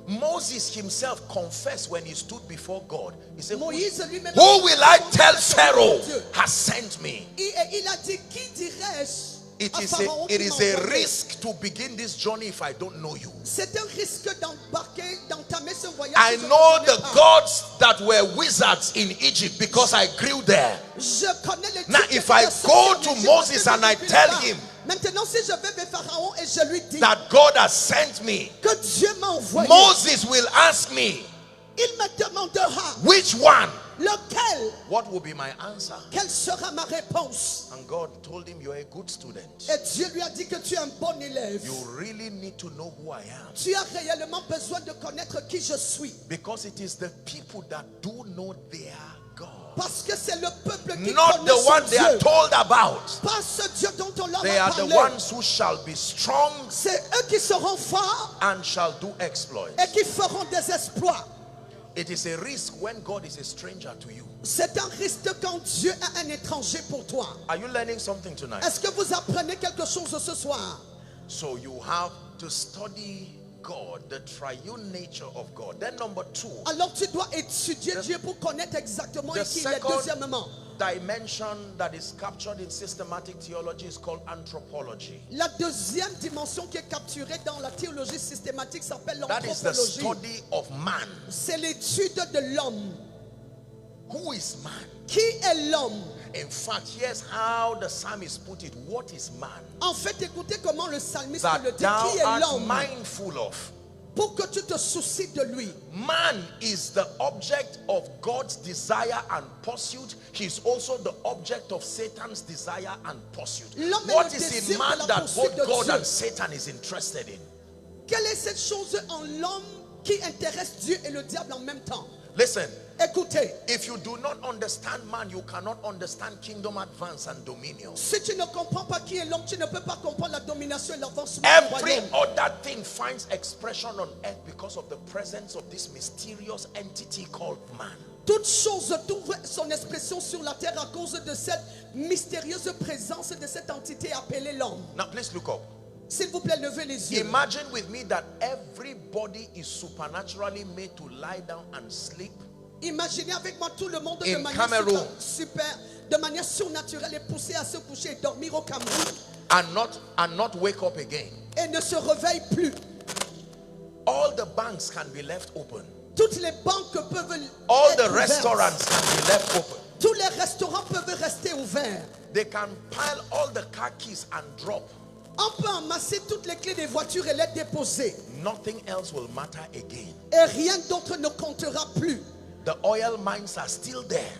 Moses himself confessed when he stood before God. He said, Moïse lui-même, who will I tell Pharaoh has sent me? Il a dit, qui dirais-je It à is Pharaon qui m'a a envoyé? risk to begin this journey if I don't know you. C'est un risque d'embarquer, d'entamer ce voyage. I si je ne know connais the pas. gods that were wizards in Egypt because I grew there. Je connais les Now, dieux if qui I étaient go en to Égypte, Moses parce que and I je tell là-bas. him Maintenant, si je vais vers Pharaon et je lui dis that God has sent me, que Dieu m'a envoyé, Moses will ask me, il me demandera which one? lequel, What will be my answer? quelle sera ma réponse. And God told him, you're a good student. Et Dieu lui a dit que tu es un bon élève. You really need to know who I am. Tu as réellement besoin de connaître qui je suis. Because it is the people that do know their God. Parce que c'est le peuple qui Not connaît the son one they are Dieu. told about. Pas ce Dieu dont on leur They a are the parlé. ones who shall be strong C'est eux qui seront forts and shall do exploits. et qui feront des exploits. it is a risk when God is a stranger to you. C'est un risque quand Dieu est un étranger pour toi. Are you learning something tonight? Est-ce que vous apprenez quelque chose ce soir? So you have to study God, the triune nature of God. Then number 2. Alors tu dois étudier Dieu pour connaître exactement qui il est. Deuxièmement, dimension that is captured in systematic theology is called anthropology. La deuxième dimension qui est capturée dans la théologie systématique s'appelle That is the l'anthropologie. study of man. C'est l'étude de l'homme. Who is man? Qui est l'homme? In fact, here's how the psalmist put it. What is man? En fait, écoutez comment le psalmiste That le dit. thou Qui est art l'homme? mindful of. Pour que tu te soucies de lui. Man is the object of God's desire and pursuit. He is also the object of Satan's desire and pursuit. What is in man that both God and Satan is interested in? Quelle est cette chose en l'homme qui intéresse Dieu et le diable en même temps? Listen. Écoutez. If you do not understand man, you cannot understand kingdom advance and dominion. Si tu ne comprends pas qui est l'homme, tu ne peux pas comprendre la domination et l'avancement du Every royaume. other thing finds expression on earth because of the presence of this mysterious entity called man. Toute chose trouve son expression sur la terre à cause de cette mystérieuse présence de cette entité appelée l'homme. Now please look up. S'il vous plaît, levez les yeux. Imagine with me that everybody is supernaturally made to lie down and sleep. Imaginez avec moi tout le monde de In manière Cameroon. de manière surnaturelle est poussé à se coucher et dormir au Cameroun And not wake up again. et ne se réveille plus. All the banks can be left open. Toutes les banques peuvent All être the ouvertes. restaurants can be left open. Tous les restaurants peuvent rester ouverts. They can pile all the car keys and drop. On peut amasser toutes les clés des voitures et les déposer. Nothing else will matter again. Et rien d'autre ne comptera plus. The oil mines are still there.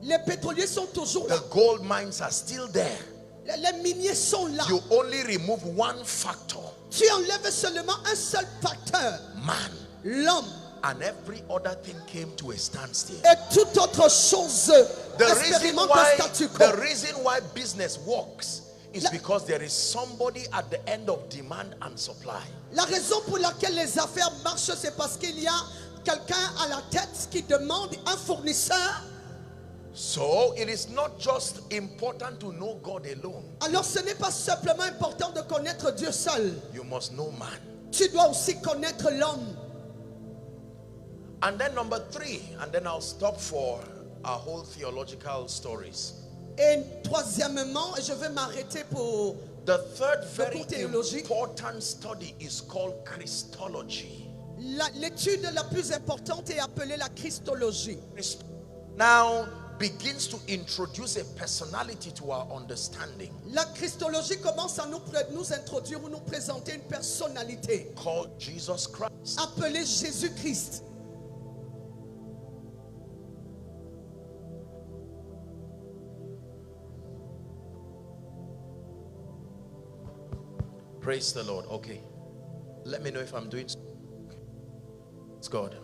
Les pétroliers sont toujours là. The gold mines are still there. Les miniers sont là. You only remove one factor. Tu enlèves seulement un seul facteur. Man. L'homme. And every other thing came to a standstill. Et toute autre chose expérimente un statu quo. The reason why business works is because there is somebody at the end of demand and supply. La raison pour laquelle les affaires marchent, c'est parce qu'il y a quelqu'un à la tête qui demande un fournisseur. So it is not just important to know God alone. Alors ce n'est pas simplement important de connaître Dieu seul. You must know man. Tu dois aussi connaître l'homme. And then number 3, and then I'll stop for our whole theological stories. Et troisièmement, je vais m'arrêter pour The third very théologie. important study is called Christology. L'étude la plus importante est appelée la Christologie. Now begins to introduce a personality to our understanding. La Christologie commence à nous introduire ou nous présenter une personnalité Called Jesus Christ. appelée Jésus-Christ. Praise the Lord. Okay. Let me know if I'm doing. It's God.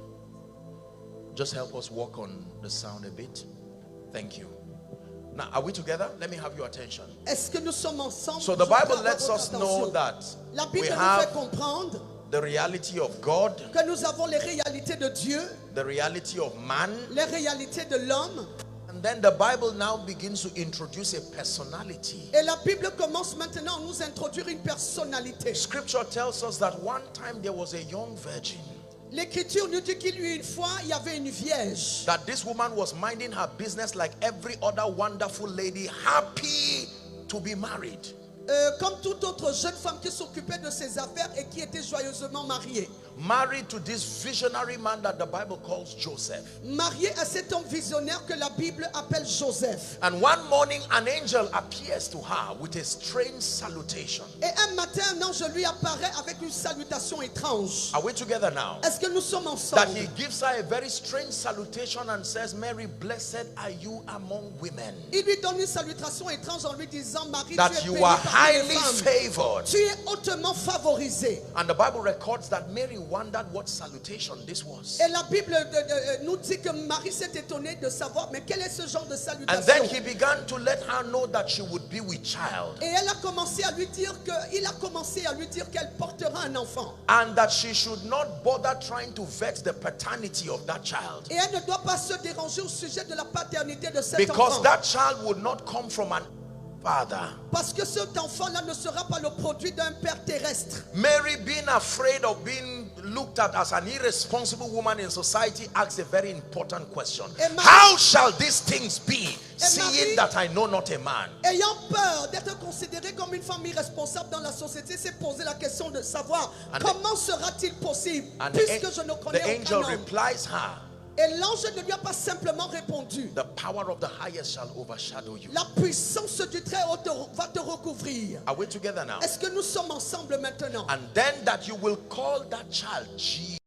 Just help us work on the sound a bit. Thank you. Now, are we together? Let me have your attention. Est-ce que nous sommes ensemble? So the Bible lets us know that La we Bible nous fait have comprendre the reality of God, que nous avons les réalités de Dieu, the reality of man, les réalités de l'homme. and then the Bible now begins to introduce a personality. Et la Bible commence maintenant à nous introduire une personnalité. Scripture tells us that one time there was a young virgin. L'Écriture nous dit qu'il y eut une fois, il y avait une vierge. That this woman was minding her business like every other wonderful lady, happy to be married. Comme toute autre jeune femme qui s'occupait de ses affaires et qui était joyeusement mariée. Married to this visionary man that the Bible calls Joseph. Mariée à cet homme visionnaire que la Bible appelle Joseph. And one morning an angel appears to her with a strange salutation. Et un matin, un ange lui apparaît avec une salutation étrange. Are we together now? Est-ce que nous sommes That ensemble? he gives her a very strange salutation and says, Mary, blessed are you among women. Il lui donne une salutation étrange en lui disant, Marie, That tu es you bénie are parmi et les highly femmes. favored. Tu es hautement favorisé. And the Bible records that Mary wondered what salutation this was. Et la Bible nous dit que Marie s'est étonnée de savoir, mais quel est ce genre de And then salutation? he began to let her know that she would be with child. Et elle a commencé à lui dire il a commencé à lui dire qu'elle portera un enfant. And that she should not bother trying to vet the paternity of that child. Et elle ne doit pas se déranger au sujet de la paternité de cet Because enfant. that child would not come from an father. Parce que cet enfant-là ne sera pas le produit d'un père terrestre. Mary, being afraid of being looked at as an irresponsible woman in society, asks a very important question. How shall these things be, seeing that I know not a man? Ayant peur d'être considérée comme une femme irresponsable dans la société, s'est posé la question de savoir comment sera-t-il possible, puisque je ne connais the aucun angel homme. replies her, Et l'ange ne lui a pas simplement répondu. the power of the highest shall overshadow you. La puissance du Très-Haut va te recouvrir. Are we together now? Est-ce que nous sommes ensemble maintenant? And then that you will call that child Jesus.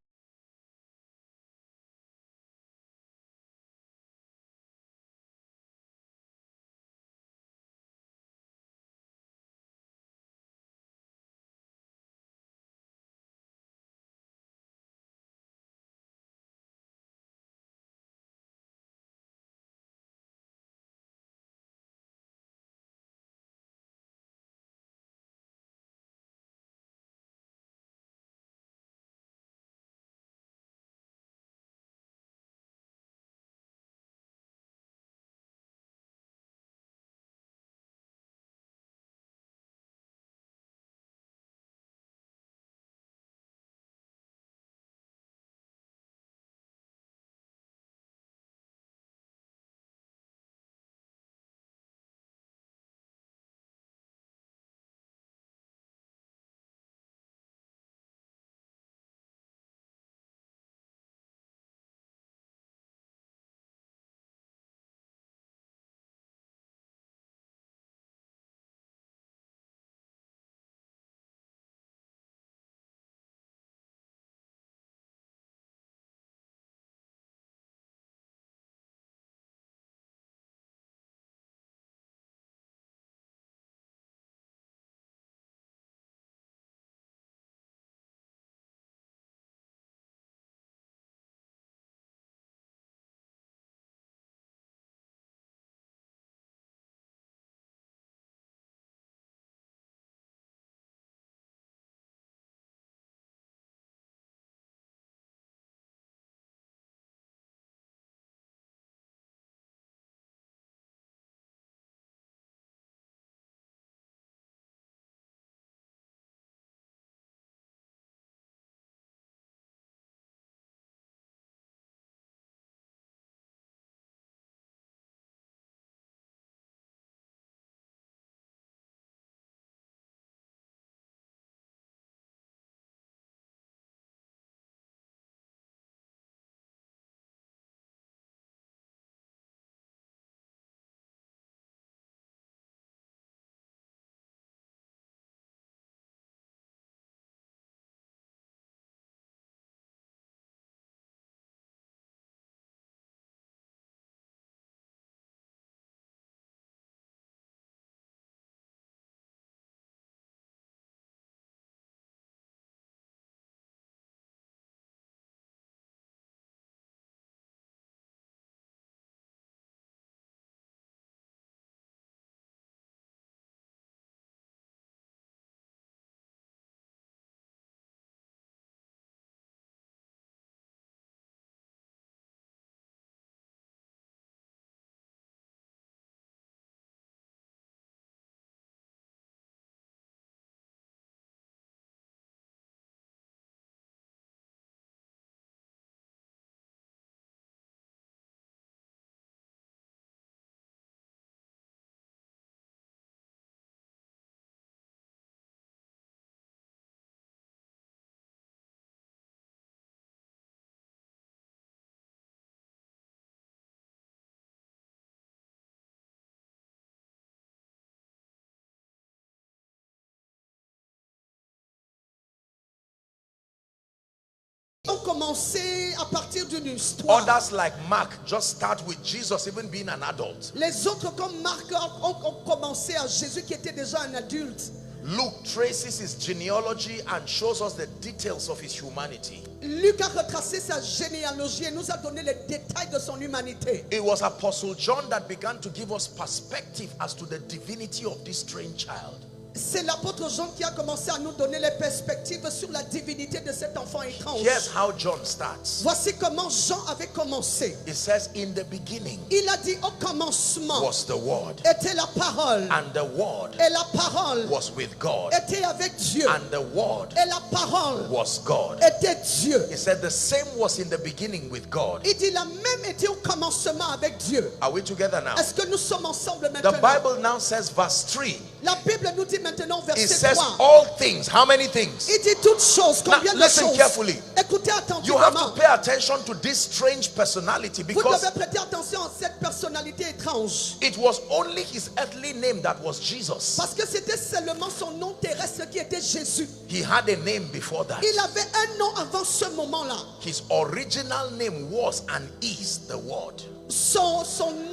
ont commencé à partir d'une histoire. Others like Mark just start with Jesus even being an adult. Les autres comme Marc ont commencé à Jésus qui était déjà un adulte. Luke traces his genealogy and shows us the details of his humanity. Luc a retracé sa généalogie et nous a donné les détails de son humanité. It was Apostle John that began to give us perspective as to the divinity of this strange child. C'est l'apôtre Jean qui a commencé à nous donner les perspectives sur la divinité de cet enfant étrange. Here's how John starts. Voici comment Jean avait commencé. It says, in the beginning Il a dit au commencement was the word, était la parole. and the word Et la parole was with God, était avec Dieu. and the word Et la parole was God. était Dieu. He said the same was in the beginning with God. Il dit la même était au commencement avec Dieu. Are we together now? Est-ce que nous sommes ensemble The maintenant? Bible now says, verse 3. La Bible nous dit maintenant It verset says 3. all things. How many things? Il dit toutes choses. Combien de listen choses? carefully. Écoutez You have attentivement. to pay attention to this strange personality Vous because devez prêter attention à cette personnalité étrange. it was only his earthly name that was Jesus. Parce que c'était seulement son nom terrestre qui était Jésus. He had a name before that. Il avait un nom avant ce moment-là. His original name was and is the Word. Son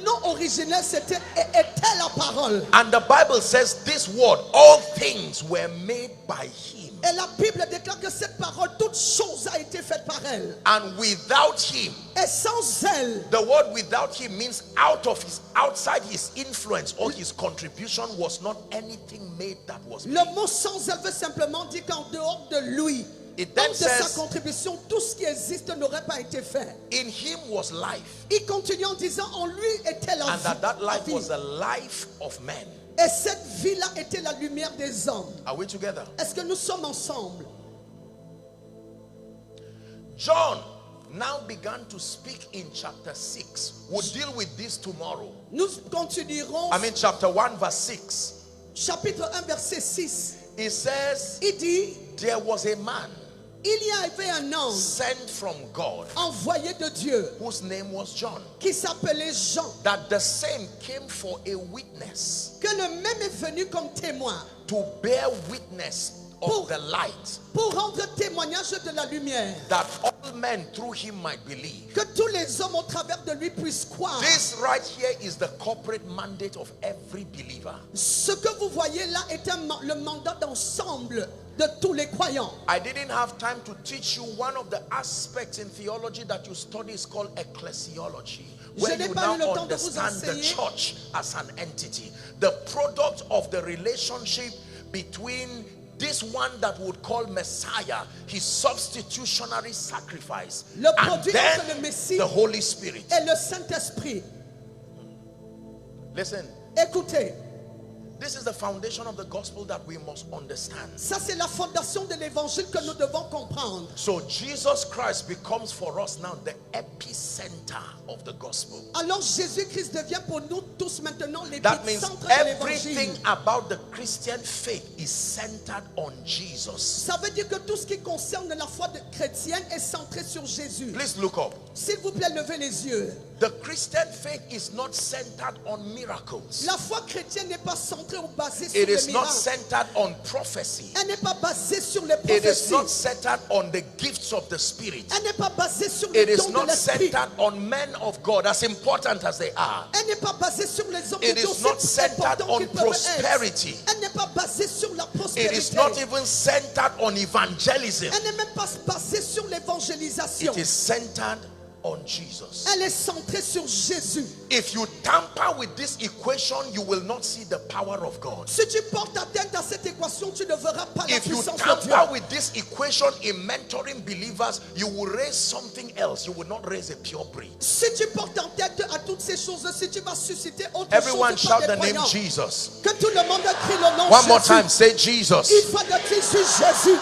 nom originel était la parole. And the Bible says this word, all things were made by him. Et la Bible déclare que cette parole, toute chose a été faite par elle. And without him, Et sans elle, the word without him means outside his influence or his contribution was not anything made that was made. le mot sans elle veut simplement dire qu'en dehors de lui, It hors then de sa says, contribution, tout ce qui existe n'aurait pas été fait. in him was life, Il continue en disant, en lui était la and that vie. life was the life of men. Et cette vie-là était la lumière des hommes. Are we together? Est-ce que nous sommes ensemble? John now began to speak in chapter 6. We'll deal with this tomorrow. Nous continuerons. Chapter 1 verse 6. Chapitre 1 verset 6. It says, Il dit, there was a man il y avait un homme sent from God envoyé de Dieu whose name was John. qui s'appelait Jean. That the same came for a witness, Que le même est venu comme témoin to bear witness of the light, pour rendre témoignage de la lumière. that all men through him might believe. Que tous les hommes au travers de lui puissent croire. This right here is the corporate mandate of every believer. Ce que vous voyez là est le mandat d'ensemble de tous les croyants. I didn't have time to teach you one of the aspects in theology that you study is called ecclesiology, where you now understand the church as an entity, the product of the relationship between this one that would call Messiah, his substitutionary sacrifice, and then the Holy Spirit. Et le Saint-Esprit. Listen. Écoutez. This is the foundation of the gospel that we must understand. Ça c'est la fondation de l'évangile que nous devons comprendre. So Jesus Christ becomes for us now the epicenter of the gospel. Alors Jésus-Christ devient pour nous tous maintenant That means l'épicentre de everything l'évangile. about the Christian faith is centered on Jesus. Ça veut dire que tout ce qui concerne la foi chrétienne est centré sur Jésus. Please look up. S'il vous plaît, levez les yeux. The Christian faith is not centered on miracles. La foi chrétienne n'est pas centrée ou basée sur It les is not miracles. centered on prophecy. Elle n'est pas basée sur les It is prophéties. not centered on the gifts of the Spirit. Elle n'est pas basée sur It les is dons de not l'esprit. centered on men of God, as important as they are. Elle n'est pas basée sur les hommes de It Dieu, is not aussi centered importants on qu'ils peuvent être. prosperity. Elle n'est pas basée sur la It prospérité. is not even centered on evangelism. Elle n'est même pas basée sur l'évangélisation. It is centered on Jesus. Elle est centrée sur Jésus. If you tamper with this equation, you will not see the power of God. Si tu portes atteinte à cette équation, tu ne verras pas la If you puissance de Dieu. tamper with this equation in mentoring believers, you will raise something else. You will not raise a pure breed. Si tu portes en tête à toutes ces choses, si tu vas susciter autre Everyone chose shout que the des name croyants, Jesus. que tout le monde crie le nom One more Jésus. time, say Jesus. Une fois de plus, c'est Jésus.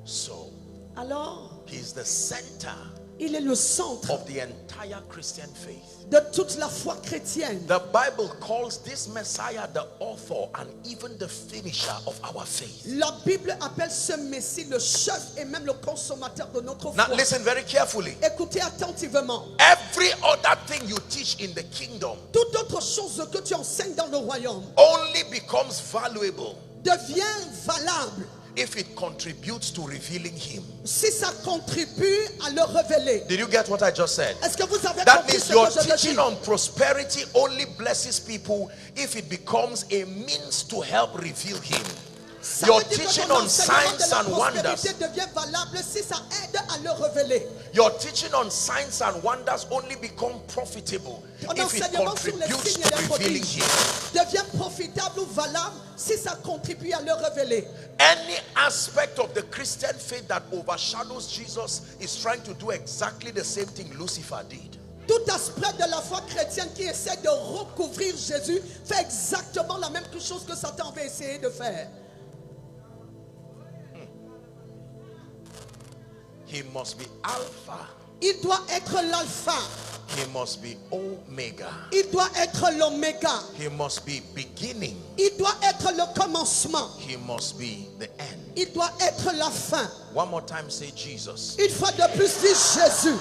So, Alors, he is the center il est le centre of the entire Christian faith. de toute la foi chrétienne. The Bible calls this Messiah the author and even the finisher of our faith. La Bible appelle ce Messie le chef et même le consommateur de notre Now foi. listen very carefully. Écoutez attentivement. Every other thing you teach in the kingdom Toute autre chose que tu enseignes dans le royaume only becomes valuable devient valable if it contributes to revealing him. Si ça contribue à le révéler. Did you get what I just said? Est-ce que vous avez That compris means ce your que je veux teaching dire? on prosperity only blesses people if it becomes a means to help reveal him. Ça Your veut dire que teaching ton on enseignement de signs la and wonders. prospérité devient valable si ça aide à le révéler. Your teaching on signs and wonders only become profitable Ton if it enseignement sur les contributes signes et to les revealing prodiges him. devient profitable ou valable si ça contribue à le révéler. Any aspect of the Christian faith that overshadows Jesus is trying to do exactly the same thing Lucifer did. Tout aspect de la foi chrétienne qui essaie de recouvrir Jésus fait exactement la même chose que Satan va essayer de faire. He must be Alpha. Il doit être l'alpha. He must be Omega. Il doit être l'oméga. He must be beginning. Il doit être le commencement. He must be the end. Il doit être la fin. One more time, say Jesus. Une fois de plus, dis Jésus.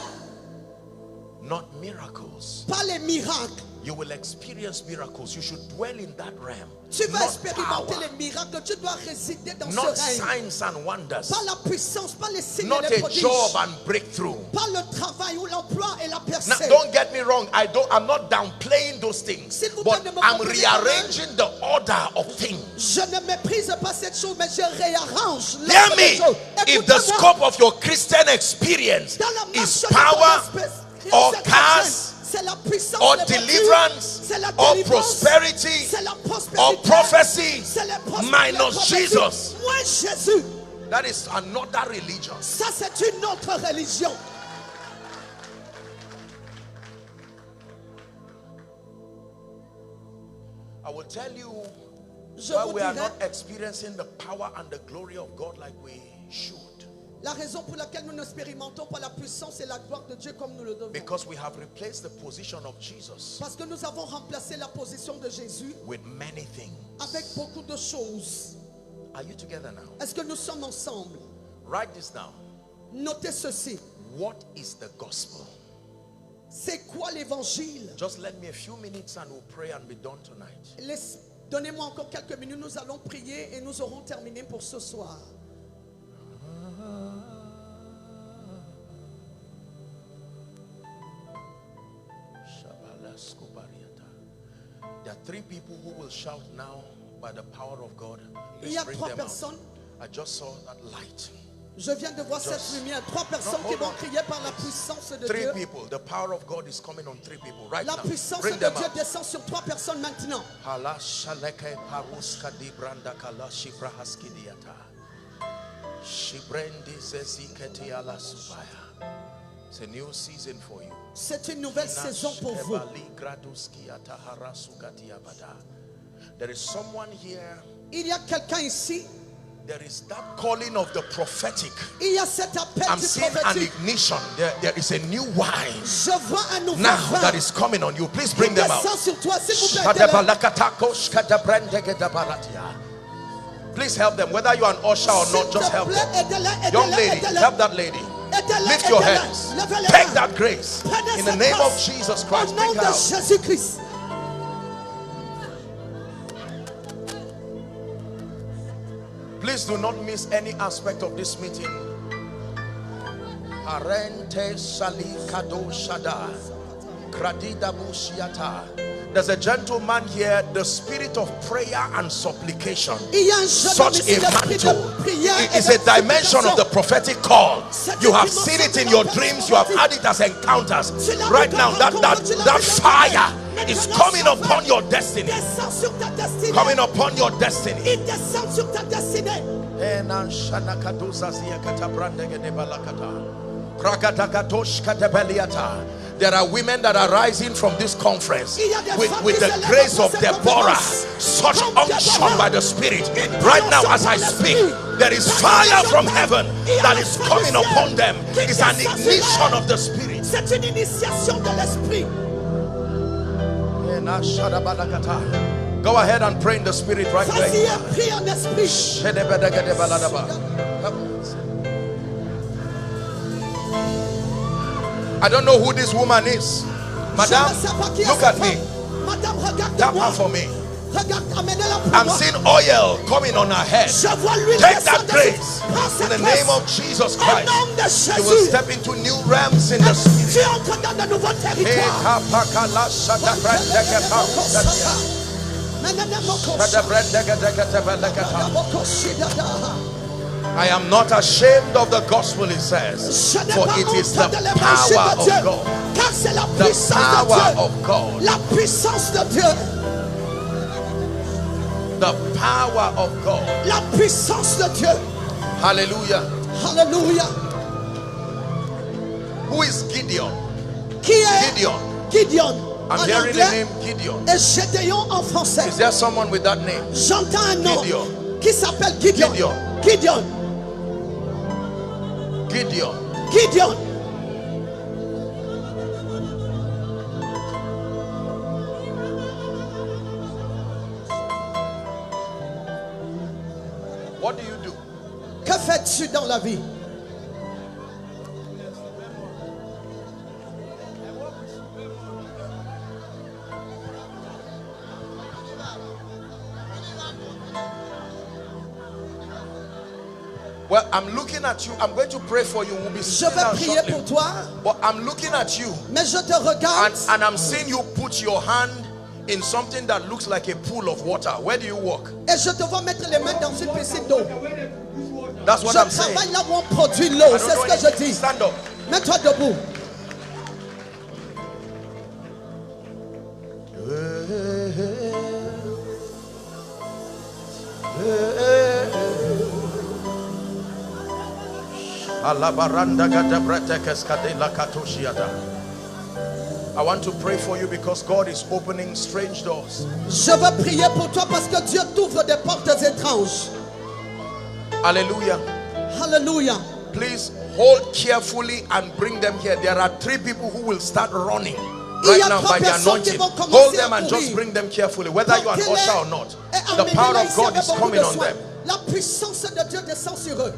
Not miracles. Pas les miracles. You will experience miracles. You should dwell in that realm. Tu vas Not expérimenter power. les miracles. Tu dois résider dans Not ce règne. signs and wonders. Pas la puissance, pas les signes Not et les a prodiges. job and breakthrough. Pas le travail ou l'emploi et la Now, percée. don't get me wrong. I'm not downplaying those things, S'il vous plaît, but ne me I'm comprenez pas mal. rearranging the order of things. Je ne méprise pas cette chose, mais je réarrange. Hear l'ordre me. des choses. If the Écoutez-moi. scope of your Christian experience Dans la marche is de ton power esprit or chrétienne, cars c'est la puissance, or les voitures, deliverance c'est la or délivrance, prosperity c'est la prospérité, or prophecy c'est la minus prophétie. Jesus, Moins Jésus, that is another religion. ça c'est une autre religion. I will tell you Je why vous we are dirai not experiencing the power and the glory of God like we should. la raison pour laquelle nous n'expérimentons pas la puissance et la gloire de Dieu comme nous le devons. Because we have replaced the position of Jesus Parce que nous avons remplacé la position de Jésus with many things. avec beaucoup de choses. Are you together now? Est-ce que nous sommes ensemble? Write this down. Notez ceci. What is the gospel? C'est quoi l'évangile? Just let me a few minutes and we'll pray and be done tonight. Donnez-moi encore quelques minutes, nous allons prier et nous aurons terminé pour ce soir. There are three people who will shout now by the power of God. Il y a Please bring trois them out. personnes. I just saw that light. Je viens de voir cette lumière. Trois personnes qui hold vont on. crier par la puissance de Three Dieu. people. The power of God is coming on three people right La now. puissance Bring de them Dieu out. descend sur trois personnes maintenant. It's a new season for you. C'est une nouvelle saison pour vous. There is someone here. Il y a quelqu'un ici. There is that calling of the prophetic. Il y a cet appel I'm du seeing an prophétique. ignition. There is a new wine Je vois un nouveau now vin. that is coming on you. Please bring them out. Descend sur toi, s'il vous plaît. Please help them, whether you are an usher or not. Just help them. Aidez-les, Young lady, aidez-les. help that lady. Aidez-les, Lift your aidez-les. hands. Levez les Take mains. that grace Prenez in the cette name of grâce. Jesus Au Christ. nom Bring her de out. Jésus-Christ. Please do not miss any aspect of this meeting. Arente salikado shada. Kradida bushiata. There's a gentleman here, the spirit of prayer and supplication. Il y a un jeune homme Such ici, a l'esprit de mantle. prière It et is de a dimension of the prophetic call. You have seen it in your dreams. You have had it as encounters. Right now, that fire is coming upon your destiny. Descend sur ta destinée. Coming upon your destiny. Il descend sur ta destinée. There are women that are rising from this conference with the grace of Deborah, such unction by the Spirit. Right now as I speak, there is fire from heaven that is coming upon them. It's an ignition of the Spirit. C'est une initiation de l'esprit. Go ahead and pray in the Spirit right Vas-y there. et prie en esprit. I don't know who this woman is. Madame, Je ne sais pas qui est look cette at me. femme. Madame, Tap regarde-moi. her for me. Regarde, amenez-la pour I'm moi. seeing oil coming on her head. Je vois l'huile Take that descendre. grace. Prends In cette the grâce. name of Jesus Au Christ. nom de You will Jésus. step into new realms in the spirit. Tu entres dans de nouveaux territoires. I am not ashamed of the gospel, it says, for it is the power of God. Car c'est la The puissance de power Dieu. of God. La puissance de Dieu. The power of God. La puissance de Dieu. Hallelujah. Hallelujah. Who is Gideon? Qui est Gideon. Gideon I'm en hearing the anglais name Gideon. et Gédéon en français. Is there someone with that name? J'entends un nom Gideon. qui s'appelle Gideon. Gideon. Gideon. Gideon. Gideon. What do you do? Que fais-tu dans la vie? Well, I'm looking at you. I'm going to pray for you. We'll be Je sitting vais down prier shortly. pour toi, But I'm looking at you, mais je te regarde and I'm seeing you put your hand in something that looks like a pool of water. Where do you walk? et je te vois mettre les mains dans une piscine d'eau. That's what I'm Je saying. travaille là où on produit l'eau, I don't c'est know ce que je anything. dis. Stand up. Mets-toi debout. I want to pray for you because God is opening strange doors. Je veux prier pour toi parce que Dieu t'ouvre des portes étranges. Hallelujah. Hallelujah. Please hold carefully and bring them here. There are 3 people who will start running right now by the anointing. Hold them and just bring them carefully, whether you are an usher or not. The power of God is coming on them. La puissance de Dieu descend sur eux.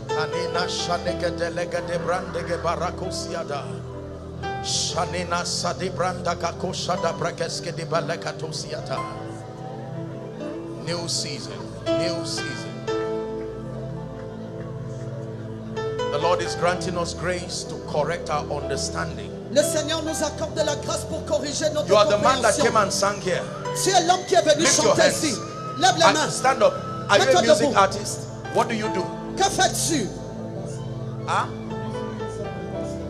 New season, new season. The Lord is granting us grace to correct our understanding. Le Seigneur nous accorde la grâce pour corriger notre You are the man that compréhension. came and sang here. Tu es l'homme qui est venu Lift your chanter hands. ici. Lève les And mains. stand up. Are you a Mets-toi music debout. artist? What do you do? Que fais-tu? Huh?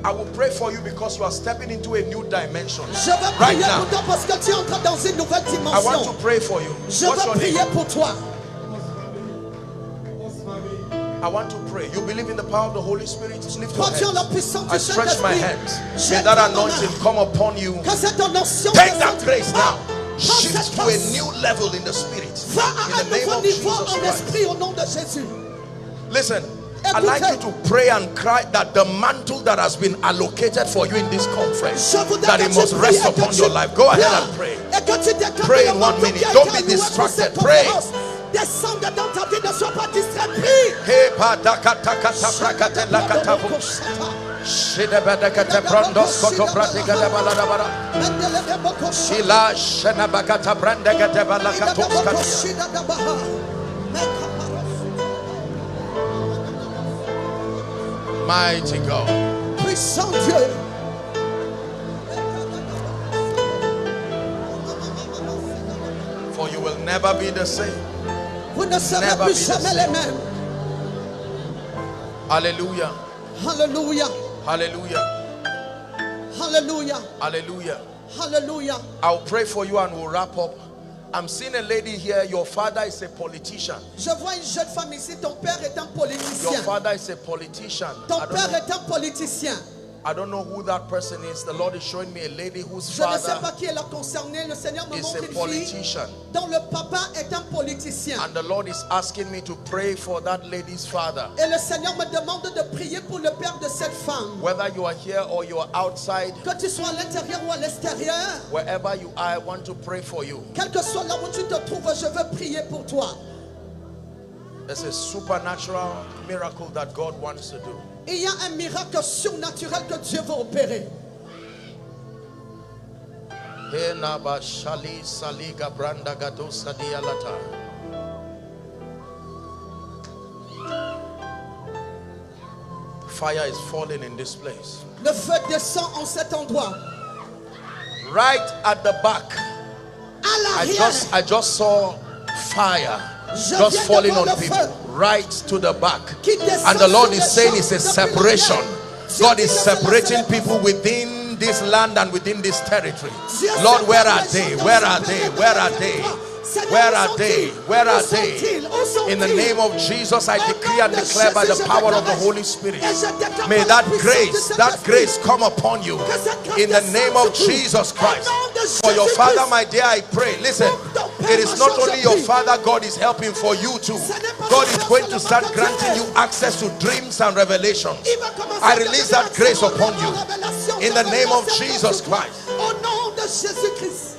I will pray for you because you are stepping into a new dimension. Je veux Right prier now. pour toi parce que tu entres dans une nouvelle I want to dimension. pray for you. Je What's veux your name? prier pour toi. I want to pray. You believe in the power of the Holy Spirit? Just lift your Crois-tu en la hands. puissance I du stretch my Saint-Esprit? hands. Jette May that ta main. anointing come upon you. Que cette onction Take that descende. grace now. Prends Shift cette to a force. new level in the spirit. Va à In un the name nouveau of niveau Jesus en Christ. esprit au nom de Jésus. Listen, I'd like you to pray and cry that the mantle that has been allocated for you in this conference, Je voudrais that que it tu must pries rest et que upon tu your life. Go ahead pleures and pray. Et que tu déclares Pray le in 1 manteau minute. qui a Don't été be alloué pour cette distracted. Pray. conférence. Descends dans ta vie, ne sois pas distrait. Prie. Hey, padakatakata prakate lakatabu. Shidabadakate brandos koto pratigada baladabara. Shila shenabakata brandagate balakatoskatia. Mighty God. Puissant Dieu. For you will never be the same. Vous ne serez Never plus be the jamais les same. mêmes. Hallelujah. Hallelujah. Hallelujah. Hallelujah. Hallelujah. Hallelujah. I'll pray for you and we'll wrap up. I'm seeing a lady here. Your father is a politician. Je vois une jeune femme ici. Ton père est un Your politicien. father is a politician. Ton père est un politicien. I don't know who that person is. The Lord is showing me a lady whose Je ne sais father pas qui est là concerné. Le Seigneur me is montre a une fille politician. dont le papa est un politicien. And the Lord is asking me to pray for that lady's father. Et le Seigneur me demande de prier pour le père de cette femme. Whether you are here or you are outside, Que tu sois à l'intérieur ou à l'extérieur, wherever you are, I want to pray for you. quel que soit là où tu te trouves, je veux prier pour toi. There's a supernatural miracle that God wants to do. Il y a un miracle surnaturel que Dieu veut opérer. Fire is falling in this place. Le feu descend en cet endroit. Right at the back. I just saw fire just falling on people right to the back. And the Lord is saying it's a separation. God is separating people within this land and within this territory. Lord, where are they? Where are they? Where are they? Where are they? Where are they? In the name of Jesus, I decree and declare by the power of the Holy Spirit, may that grace come upon you in the name of Jesus Christ. For your father, my dear, I pray. Listen, it is not only your father God is helping, for you too. God is going to start granting you access to dreams and revelations. I release that grace upon you in the name of Jesus Christ. Au nom de Jésus-Christ.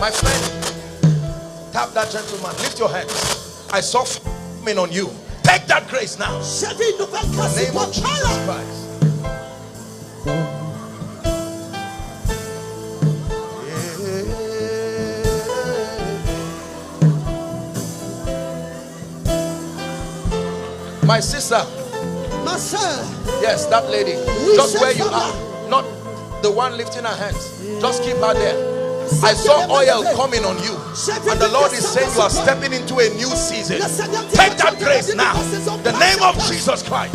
My friend, tap that gentleman. Lift your hands. I saw coming on you. Take that grace now. In the name of Jesus Christ. My sister. Ma soeur. Yes, that lady. Just where you are. Not the one lifting her hands. Just keep her there. I saw oil coming on you, and the Lord is saying you are stepping into a new season. Take that grace now. The name of Jesus Christ.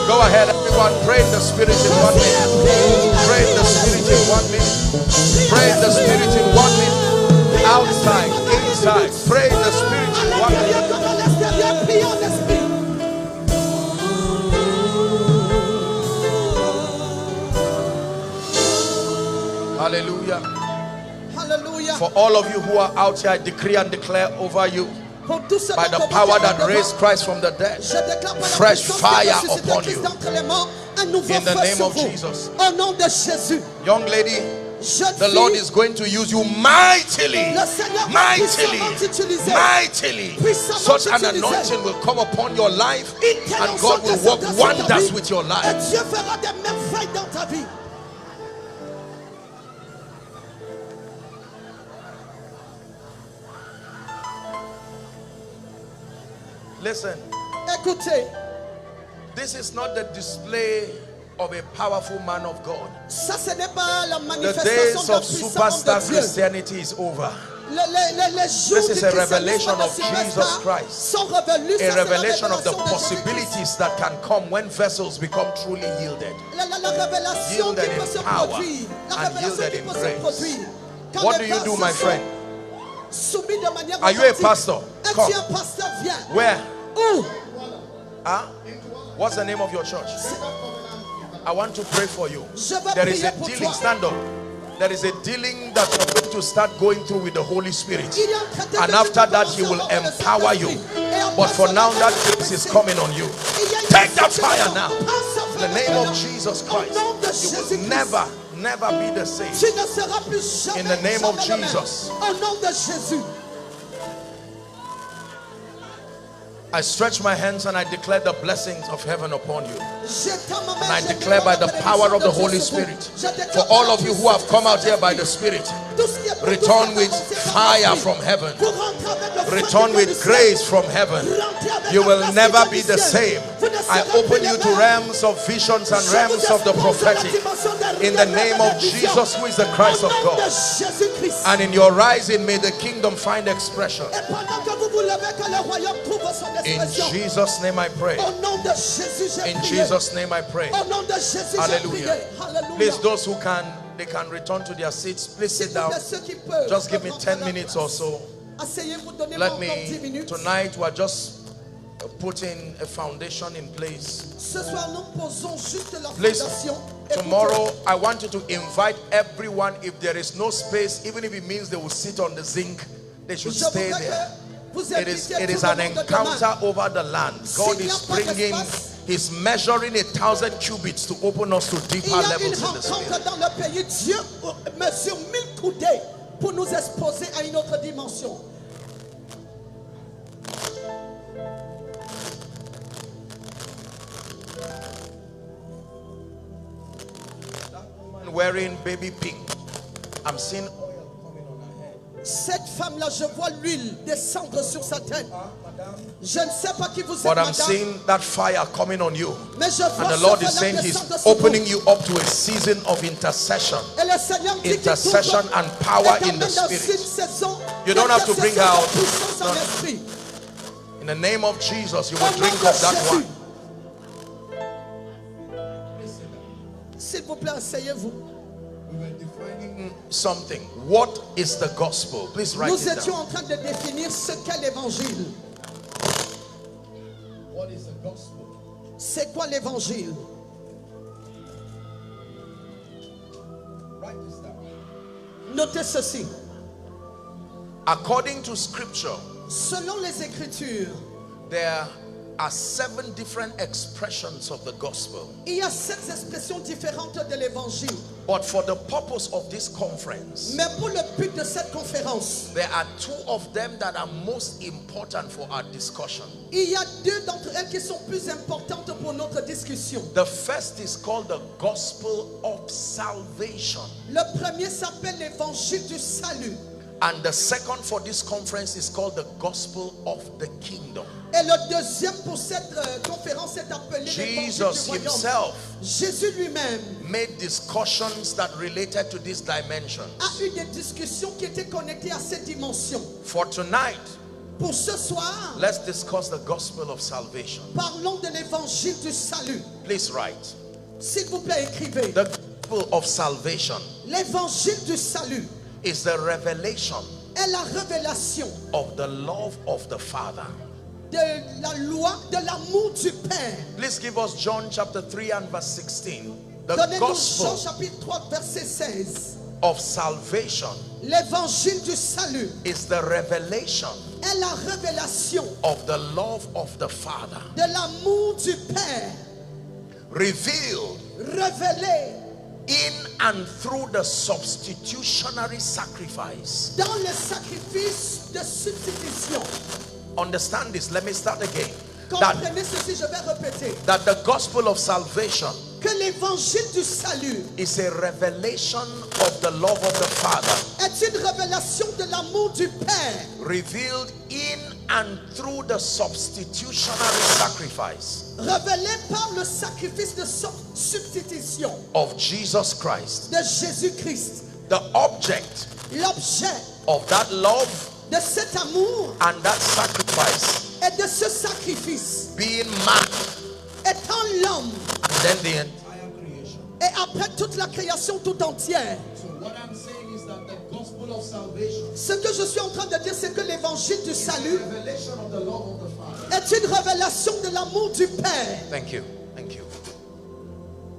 Go ahead, everyone. Pray in the Spirit in 1 minute. Pray in the Spirit in 1 minute. Pray in the Spirit in 1 minute. Outside, inside. Pray in the Spirit in 1 minute. Hallelujah. Hallelujah. For all of you who are out here, I decree and declare over you, by the power that raised Christ from the dead, fresh fire upon you. In the name of Jesus. Young lady, the Lord is going to use you mightily. Such an anointing will come upon your life, and God will work wonders with your life. Listen, this is not the display of a powerful man of God. The days of superstar Christianity is over. This is a revelation of Jesus Christ, a revelation of the possibilities that can come when vessels become truly yielded in power and yielded in grace. What do you do, my friend? Are you a pastor? Come. Where? Huh? What's the name of your church? I want to pray for you. There is a dealing. Stand up. There is a dealing that you're going to start going through with the Holy Spirit, and after that He will empower you. But for now, that grace is coming on you. Take that fire now. In the name of Jesus Christ, you will never be the same. In the name of Jesus. I stretch my hands and I declare the blessings of heaven upon you. And I declare by the power of the Holy Spirit, for all of you who have come out here by the Spirit, return with fire from heaven. Return with grace from heaven. You will never be the same. I open you to realms of visions and realms of the prophetic. In the name of Jesus, who is the Christ of God. And in your rising, may the kingdom find expression. In Jesus' name I pray. In Jesus' name I pray. Hallelujah. Please, those who can, they can return to their seats. Please sit down. Just give me 10 minutes or so. Let me, tonight we're just putting a foundation in place. Please, tomorrow I want you to invite everyone. If there is no space, even if it means they will sit on the zinc, they should stay there. It is an encounter over the land. God is bringing, He's measuring 1,000 cubits to open us to deeper levels in the Spirit. Dans le pays, Dieu mesure 1000 coudées pour nous exposer à une autre dimension. Wearing baby pink. I'm seeing cette femme-là, je vois l'huile descendre sur sa tête. Je ne sais pas qui vous êtes, but I'm madame, seeing that fire coming on you. mais je And vois the ce Lord is feu-là saying He's descendre sur opening vous. you up to a season of intercession. Et le Seigneur dit qu'il Intercession t'ouvre and power et in the t'amène dans Spirit. une saison You don't have to bring d'intercession out- de puissance en esprit. In the name of Jesus, you Au will nom drink de of that Jésus. wine. S'il vous plaît, asseyez-vous. We were defining something. What is the gospel? Please write Nous it étions down. en train de définir ce qu'est l'évangile. What is the gospel? C'est quoi l'évangile? Write this down. Notez ceci. According to scripture, Selon les Écritures, there are 7 different expressions of the gospel. il y a 7 expressions différentes de l'évangile. But for the purpose of this conference, Mais pour le but de cette conférence, there are 2 of them that are most important for our discussion. il y a 2 d'entre elles qui sont plus importantes pour notre discussion. The first is called the gospel of salvation. Le premier s'appelle l'évangile du salut. And the second for this conference is called the gospel of the kingdom. Et le deuxième pour cette conférence est appelé l'évangile Jesus du royaume. himself Jésus lui-même made discussions that related to this dimension. a eu des discussions qui étaient connectées à cette dimension. For tonight, Pour ce soir, let's discuss the gospel of salvation. parlons de l'évangile du salut. Please write. S'il vous plaît, écrivez. The gospel of salvation L'évangile du salut is the revelation est la révélation of the love of the Father. de la loi, de l'amour du Père. Please give us John chapter 3 and verse 16. The Donnez-nous Jean gospel chapitre 3 verset 16. of salvation L'évangile du salut is the revelation est la révélation of the love of the Father, de l'amour du Père revealed révélé in and through the substitutionary sacrifice. dans le sacrifice de substitution. Understand this. Let me start again. That, Comprenez ceci, je vais répéter. that the gospel of salvation Que l'évangile du salut is a revelation of the love of the Father, est une révélation de l'amour du Père, revealed in and through the substitutionary sacrifice révélé par le sacrifice de substitution of Jesus Christ. de Jésus-Christ. The object L'objet of that love de cet amour and that sacrifice et de ce sacrifice being man, étant l'homme and then the entire creation. et après toute la création tout entière. So what I'm saying is that the gospel of salvation Ce que je suis en train de dire, c'est que l'évangile du salut revelation of the love of the Father. est une révélation de l'amour du Père. Thank you. Thank you.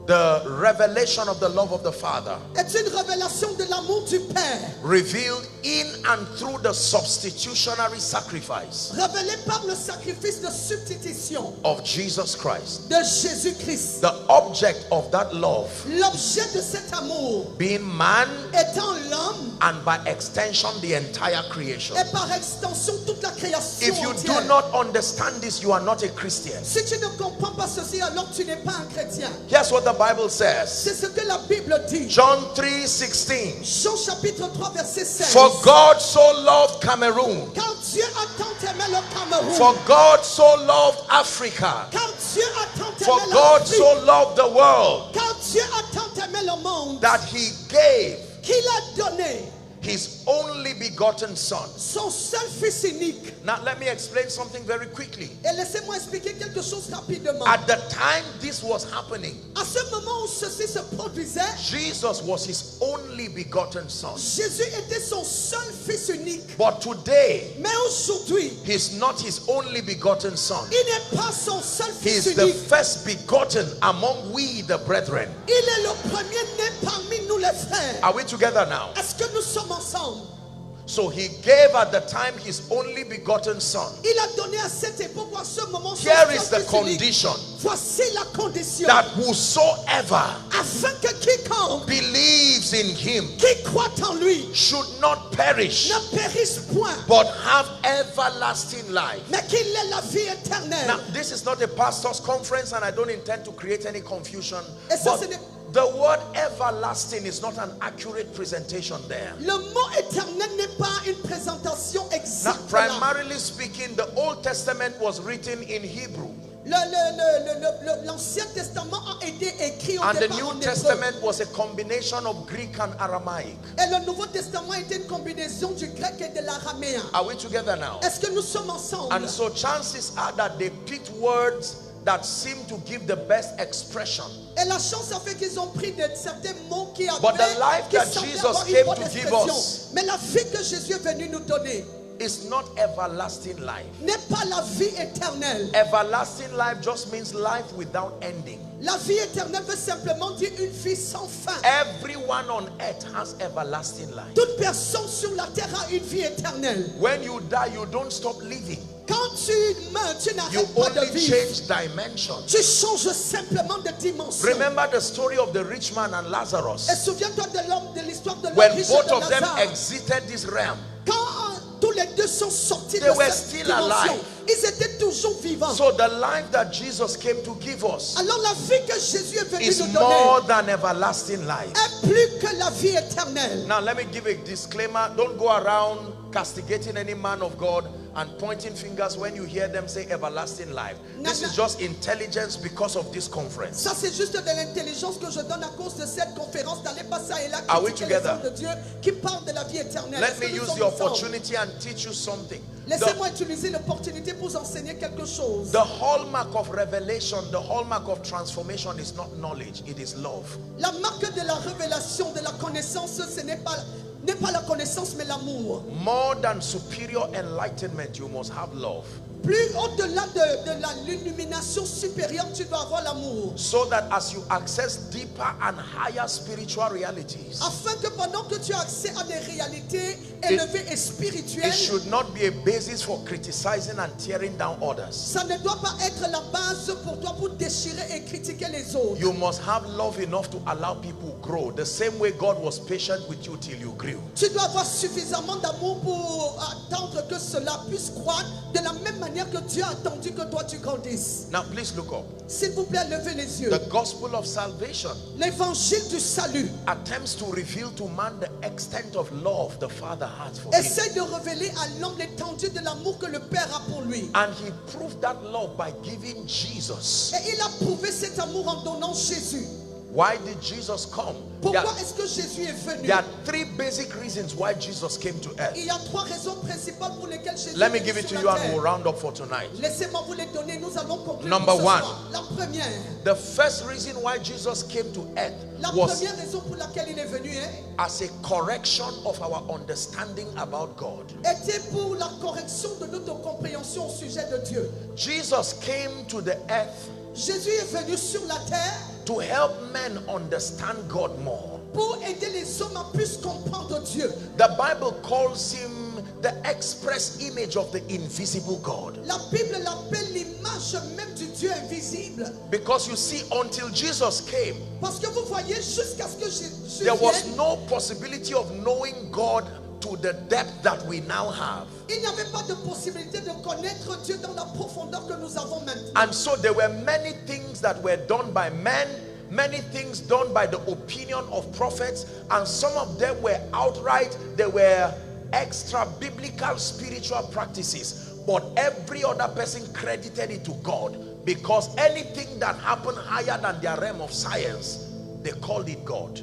The revelation of the love of the Father Est une révélation de l'amour du Père, revealed in and through the substitutionary sacrifice révélé par le sacrifice de substitution of Jesus Christ. de Jésus-Christ. The object of that love L'objet de cet amour being man, étant l'homme and by extension the entire creation. et par extension toute la création If you entière. do not understand this, you are not a Christian. Si tu ne comprends pas ceci, alors tu n'es pas un chrétien. Here's what the Bible says. C'est ce que la Bible dit. John 3:16. Jean chapitre 3 verset 16. For God so loved Cameroon. Car Dieu a tant aimé le Cameroun. For God so loved Africa. Car Dieu a tant For aimé God l'Afrique. so loved the world Car Dieu a tant aimé le monde that he gave qu'il a donné his only begotten son. son seul fils unique. Now let me explain something very quickly. Et laissez-moi expliquer quelque chose rapidement. At the time this was happening, À ce moment où ceci se produisait, Jesus was his only begotten son. Jésus était son seul fils unique. But today, Mais aujourd'hui, he's not his only begotten son. il n'est pas son seul fils He's the unique. first begotten among we the brethren. Il est le premier né parmi nous les frères. Are we together now? Est-ce que nous sommes ensemble? So he gave at the time his only begotten son. Il a donné à cette époque, à ce moment, Here is the condition. Voici la condition. That whosoever afin que quiconque believes in him qui croit en lui should not perish, ne périsse point, but have everlasting life. Mais qu'il ait la vie éternelle. Now, this is not a pastor's conference, and I don't intend to create any confusion. But the word everlasting is not an accurate presentation there. Le mot éternel n'est pas une présentation exacte. Now, primarily speaking, the Old Testament was written in Hebrew. L'Ancien Testament a été écrit au and the départ en New hébreu. Testament was a combination of Greek and Aramaic. Et le Nouveau Testament était une combinaison du grec et de l'araméen. Are we together now? Est-ce que nous sommes ensemble? And so chances are that they picked words that seem to give the best expression. Et la chance a fait qu'ils ont pris certains mots qui avaient, But the life that Jesus came to give us, mais la vie que Jésus est venu nous donner, is not everlasting life. N'est pas la vie éternelle. Everlasting life just means life without ending. La vie éternelle veut simplement dire une vie sans fin. Everyone on earth has everlasting life. Toute personne sur la terre a une vie éternelle. When you die, you don't stop living. Quand tu meurs, tu n'arrêtes pas de only vivre. change dimension. Tu changes simplement de dimension. Remember the story of the rich man and Lazarus. Et souviens-toi de l'histoire de l'homme When riche both de of them Lazare. exited this realm, Quand tous les deux sont sortis they de were cette still dimension, alive. ils étaient toujours vivants. So the life that Jesus came to give us Alors la vie que Jésus est venu is nous more donner than everlasting life. est plus que la vie éternelle. Now let me give a disclaimer. Don't go around castigating any man of God and pointing fingers when you hear them say everlasting life. This is just intelligence because of this conference. Ça c'est juste de l'intelligence que je donne à cause de cette conférence. N'allez pas ça et là Are we critiquer les together? hommes de Dieu qui parlent de la vie éternelle. Let Est-ce me que nous use sommes the ensemble? opportunity and teach you something. Laissez-moi utiliser l'opportunité pour vous enseigner quelque chose. The hallmark of revelation, the hallmark of transformation is not knowledge, it is love. La marque de la révélation, de la connaissance, ce n'est pas la connaissance mais l'amour. More than superior enlightenment, you must have love. Plus au-delà de l'illumination supérieure, tu dois avoir l'amour. So that as you access deeper and higher spiritual realities, Afin que pendant que tu as accès à des réalités élevées et spirituelles, it should not be a basis for criticizing and tearing down others. ça ne doit pas être la base pour toi pour déchirer et critiquer les autres. You must have love enough to allow people grow. The same way God was patient with you till you grew. Tu dois avoir suffisamment d'amour pour attendre que cela puisse croître de la même manière que Dieu a attendu que toi tu grandisses. Now please look up. S'il vous plaît, levez les yeux. The gospel of salvation L'évangile du salut attempts to reveal to man the extent of love the Father has for him. essaie de révéler à l'homme l'étendue de l'amour que le Père a pour lui. And he proved that love by giving Jesus. Et il a prouvé cet amour en donnant Jésus. Why did Jesus come? Pourquoi est-ce que Jésus est venu? There are three basic reasons why Jesus came to earth. Il y a trois raisons principales pour lesquelles Jésus Let me est give venu it to sur you la and terre. we'll round up for tonight. Laissez-moi vous les donner, nous allons conclure Number pour ce one. soir. La première. The first reason why Jesus came to earth La was première raison pour laquelle il est venu as a correction of our understanding about God. était pour la correction de notre compréhension au sujet de Dieu. Jesus came to the earth Jésus est venu sur la terre to help men understand God more. pour aider les hommes à plus comprendre Dieu. The Bible calls him the express image of the invisible God. La Bible l'appelle l'image même du Dieu invisible. Because you see, until Jesus came, Parce que vous voyez, jusqu'à ce que Jésus there was vienne, no possibility of knowing God to the depth that we now have. il n'y avait pas de possibilité de connaître Dieu dans la profondeur que nous avons maintenant. And so there were many things that were done by men, many things done by the opinion of prophets, and some of them were outright, they were extra biblical spiritual practices, but every other person credited it to God, because anything that happened higher than their realm of science, they called it God.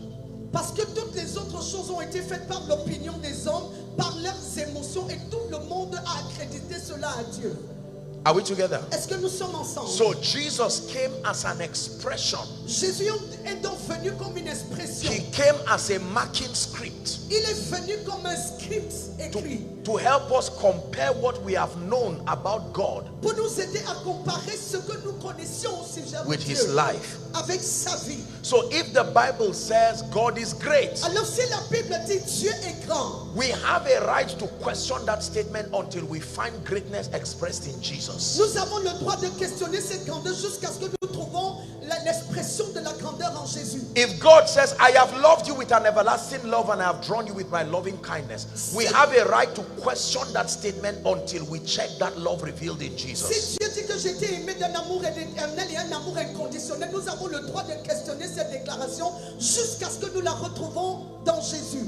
Parce que toutes les autres choses ont été faites par l'opinion des hommes, par leurs émotions, et tout le monde a accrédité cela à Dieu. Are we together? Est-ce que nous sommes ensemble? So Jesus came as an expression. Jésus est donc venu comme une expression. He came as a marking script. Il est venu comme un script écrit. To help us compare what we have known about God Pour nous aider à comparer ce que nous connaissions au sujet de with Dieu his life. avec sa vie. So if the Bible says God is great, Alors si la Bible dit Dieu est grand, we have a right to question that statement until we find greatness expressed in Jesus. nous avons le droit de questionner cette grandeur jusqu'à ce que nous trouvons l'expression de la grandeur en Jésus. If God says, I have loved you with an everlasting love and I have drawn you with my loving kindness, we have a right to question that statement until we check that love revealed in Jesus. Si Dieu dit que j'ai été aimé d'un amour éternel et un amour inconditionnel, nous avons le droit de questionner cette déclaration jusqu'à ce que nous la retrouvons dans Jésus.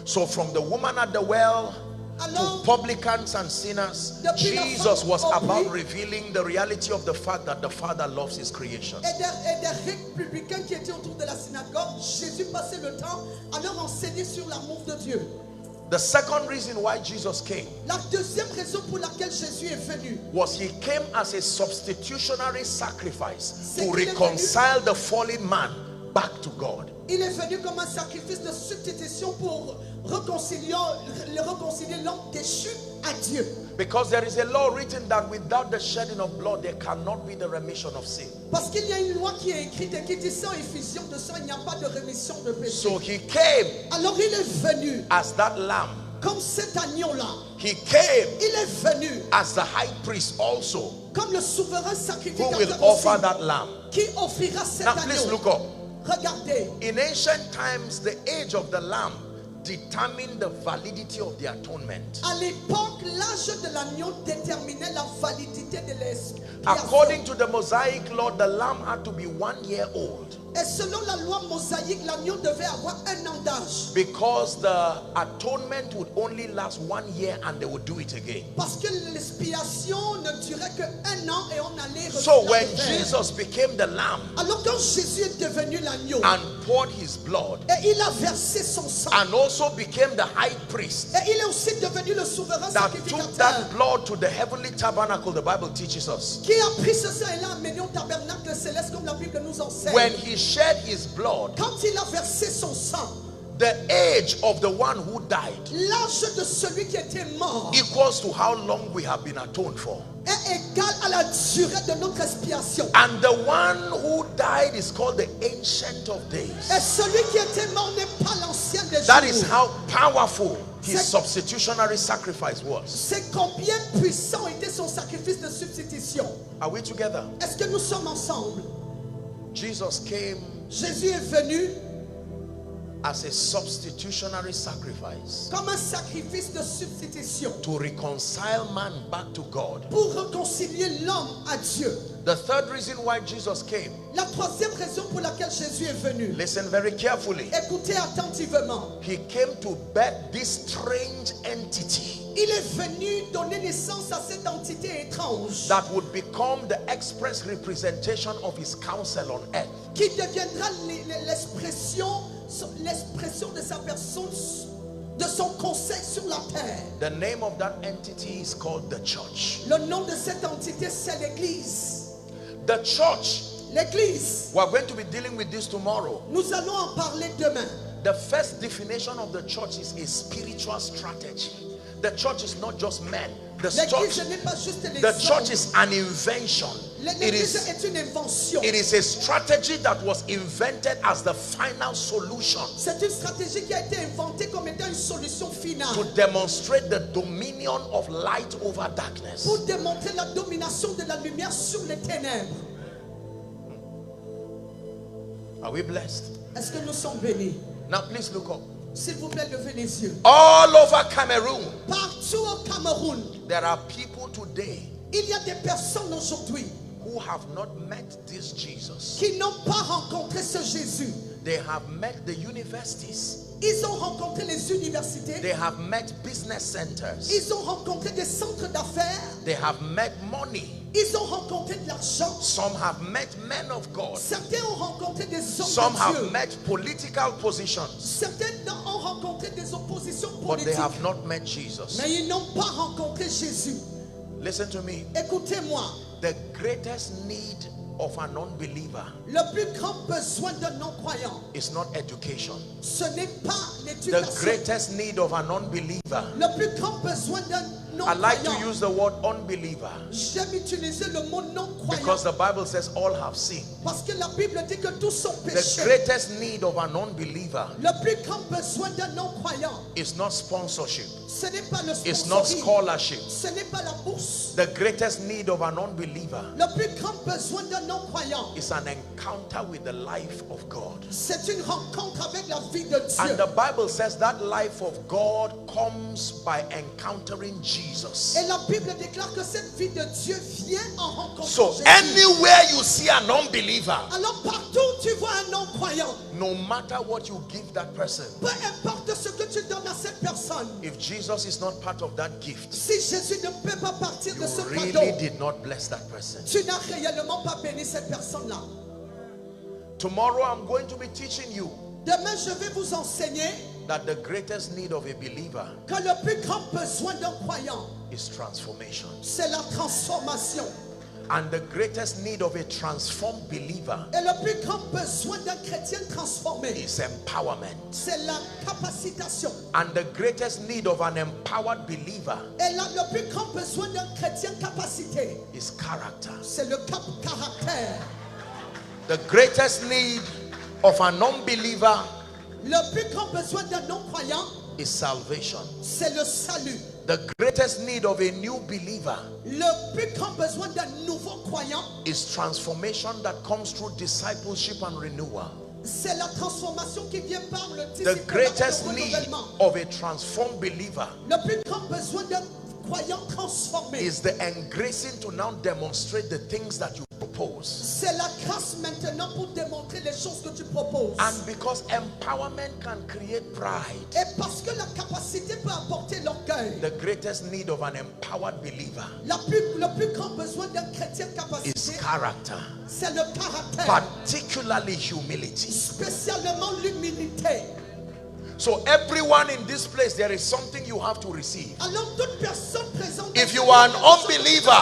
So from the woman at the well to publicans and sinners, Jesus was about revealing the reality of the fact that the Father loves his creation. Et des républicains qui étaient autour de la synagogue, Jésus passait le temps à leur enseigner sur l'amour de Dieu. The second reason why Jesus came La deuxième raison pour laquelle Jésus est venu was he came as a substitutionary sacrifice to reconcile the fallen man back to God. Il est venu comme un sacrifice de substitution pour réconcilier l'homme déchu à Dieu. Because there is a law written that without the shedding of blood there cannot be the remission of sin. Parce qu'il y a une loi qui est écrite et qui dit sans effusion de sang il n'y a pas de rémission de péché. So he came Alors il est venu as that lamb. comme cet agneau-là. He came Il est venu as the high priest also, comme le souverain who sacrificateur will offer aussi, that lamb. qui offrira cet Now please agneau. look up. Regardez, In ancient times, the age of the lamb determined the validity of the atonement. à l'époque, l'âge de l'agneau déterminait la validité de l'expiation. According to the Mosaic law, the lamb had to be 1 year old. Et selon la loi mosaïque, l'agneau devait avoir 1 an d'âge. Because the atonement would only last 1 year and they would do it again. Parce que l'expiation ne durait que 1 an et on allait So when refaire. Jesus became the lamb Alors quand Jésus est devenu l'agneau and poured his blood et il a versé son sang and also became the high priest et il est aussi devenu le souverain that took sacrificateur that blood to the heavenly tabernacle, the Bible teaches us. qui a pris ce sang et l'a amené au tabernacle céleste comme la Bible nous enseigne. When he shed his blood, Quand il a versé son sang, the age of the one who died l'âge de celui qui était mort equals to how long we have been atoned for. est égal à la durée de notre expiation. And the one who died is called the Ancient of Days. Et celui qui était mort n'est pas l'ancien des That is jours. how powerful his substitutionary sacrifice was. C'est combien puissant était son sacrifice de substitution. Are we together? Est-ce que nous sommes ensemble? Jesus came Jésus est venu as a substitutionary sacrifice comme un sacrifice de substitution to reconcile man back to God. pour réconcilier l'homme à Dieu. The third reason why Jesus came, La troisième raison pour laquelle Jésus est venu, listen very carefully, écoutez attentivement, he came to birth this strange entity il est venu donner naissance à cette entité étrange that would become the express representation of his counsel on earth. qui deviendra l'expression de sa personne, de son conseil sur la terre. The name of that entity is called the church. Le nom de cette entité, c'est l'Église. The church, L'Église, we're going to be dealing with this tomorrow. nous allons en parler demain. The first definition of the church is a spiritual strategy. The church is not just men. L'Église n'est pas juste les The church hommes. is an invention. L'Église est une invention. It is a strategy that was invented as the final solution C'est une stratégie qui a été inventée comme étant une solution finale to demonstrate the dominion of light over darkness. pour démontrer la domination de la lumière sur les ténèbres. Are we blessed? Est-ce que nous sommes bénis? Now please look up. S'il vous plaît, levez les yeux. All over Cameroon, Partout au Cameroun, there are people today il y a des personnes aujourd'hui who have not met this Jesus. qui n'ont pas rencontré ce Jésus. They have met the universities. Ils ont rencontré les universités. They have met business centers. Ils ont rencontré des centres d'affaires. They have met money. Ils ont rencontré de l'argent. Some have met men of God. Certains ont rencontré des hommes Some de have Dieu. met political positions. Certains ont rencontré des oppositions But they politiques. have not met Jesus. Mais ils n'ont pas rencontré Jésus. Listen to me. Écoutez-moi. The greatest need of an unbeliever, le plus grand besoin d'un non-croyant, is not education. ce n'est pas The l'éducation. greatest need of an unbeliever, Le plus grand besoin d'un I like to non-croyant. use the word unbeliever J'aime utiliser le mot non-croyant because the Bible says all have sinned. parce que la Bible dit que tous sont The péchés. greatest need of an unbeliever Le plus grand besoin d'un non-croyant, is not sponsorship, ce n'est pas le it's not sponsoring, scholarship. ce n'est pas la bourse. The greatest need of an unbeliever Le plus grand besoin d'un non-croyant, is an encounter with the life of God. c'est une rencontre avec la vie de Dieu. And the Bible says that life of God comes by encountering Jesus. Et la Bible déclare que cette vie de Dieu vient en rencontrant So Jésus. anywhere you see an unbeliever, Alors partout où tu vois un non-croyant, no matter what you give that person, peu importe ce que tu donnes à cette personne, if Jesus is not part of that gift, si Jésus ne peut pas partir de ce you really cadeau, did not bless that person. tu n'as réellement pas béni cette personne-là. Tomorrow I'm going to be teaching you Demain, je vais vous enseigner that the greatest need of a believer que le plus grand besoin d'un croyant, is transformation. c'est la transformation. And the greatest need of a transformed believer Et le plus grand besoin d'un chrétien transformé, is empowerment. c'est la capacitation. And the greatest need of an empowered believer Et là, le plus grand besoin d'un chrétien capacité, is character. c'est le caractère. The greatest need of an unbeliever Le plus grand besoin d'un non-croyant, is salvation. c'est le salut. The greatest need of a new believer Le plus grand besoin d'un nouveau croyant, is transformation that comes through discipleship and renewal. c'est la transformation qui vient par le The disciple et greatest le need renouvellement. of a transformed believer Le plus grand besoin d'un croyant transformé, is the engracing to now demonstrate the things that you propose. c'est la grâce maintenant pour démontrer les choses que tu proposes. And because empowerment can create pride, Et parce que la capacité peut apporter l'orgueil, the greatest need of an empowered believer le plus grand besoin d'un chrétien is capacité, character, c'est le caractère, particularly humility. spécialement l'humilité. So everyone in this place, there is something you have to receive. Alors toute personne présente, If you are an unbeliever,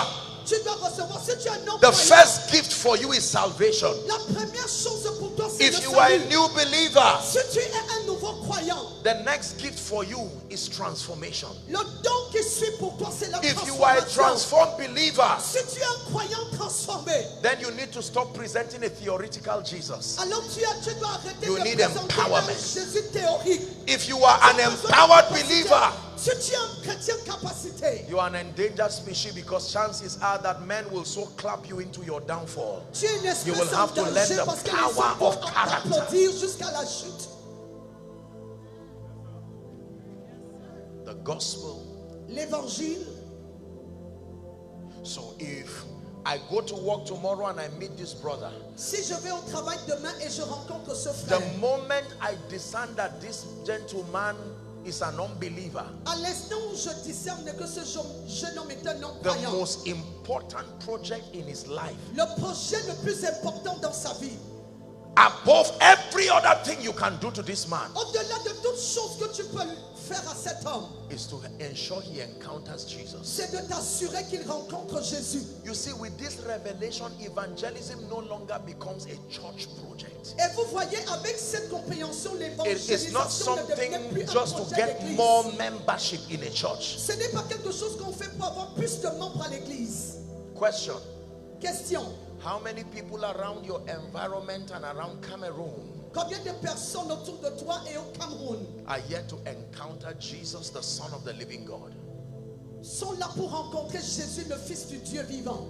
tu dois recevoir. Si tu es un the non-croyant, first gift for you is salvation. la première chose pour toi, c'est If le you are a salut. new believer, Si tu es un nouveau croyant, the next gift for you is transformation. le don qui suit pour toi, c'est la If you are a transformation. transformed believer, Si tu es un croyant transformé, then you need to stop presenting a theoretical Jesus. alors tu dois arrêter You de need présenter un empowerment. Jésus théorique. If you are an empowered believer, Si tu es un chrétien capacité, you are an endangered species because chances are that men will so clap you into your downfall. tu es une You will espèce en have to learn danger the parce que les power gens vont of character. t'applaudir jusqu'à la chute. The gospel. L'évangile. So if I go to work tomorrow and I meet this brother, Si je vais au travail demain et je rencontre ce the frère, moment I discern that this gentleman is an unbeliever, à l'instant où je discerne que ce jeune homme est un the non-croyant, most important project in his life, le projet le plus important dans sa vie, above every other thing you can do to this man, au-delà de toute chose que tu peux faire à cet homme, is to ensure he encounters Jesus. c'est de t'assurer qu'il rencontre Jésus. You see, with this revelation, evangelism no longer becomes a church project. Et vous voyez, avec cette compréhension, It is not l'évangélisation ne devient something plus un just to projet get d'église. more membership in a church. Ce n'est pas quelque chose qu'on fait pour avoir plus de membres à l'église. Question: Question: how many people around your environment and around Cameroon combien de personnes autour de toi et au Cameroun are yet to encounter Jesus, the Son of the living God? sont là pour rencontrer Jésus, le Fils du Dieu vivant?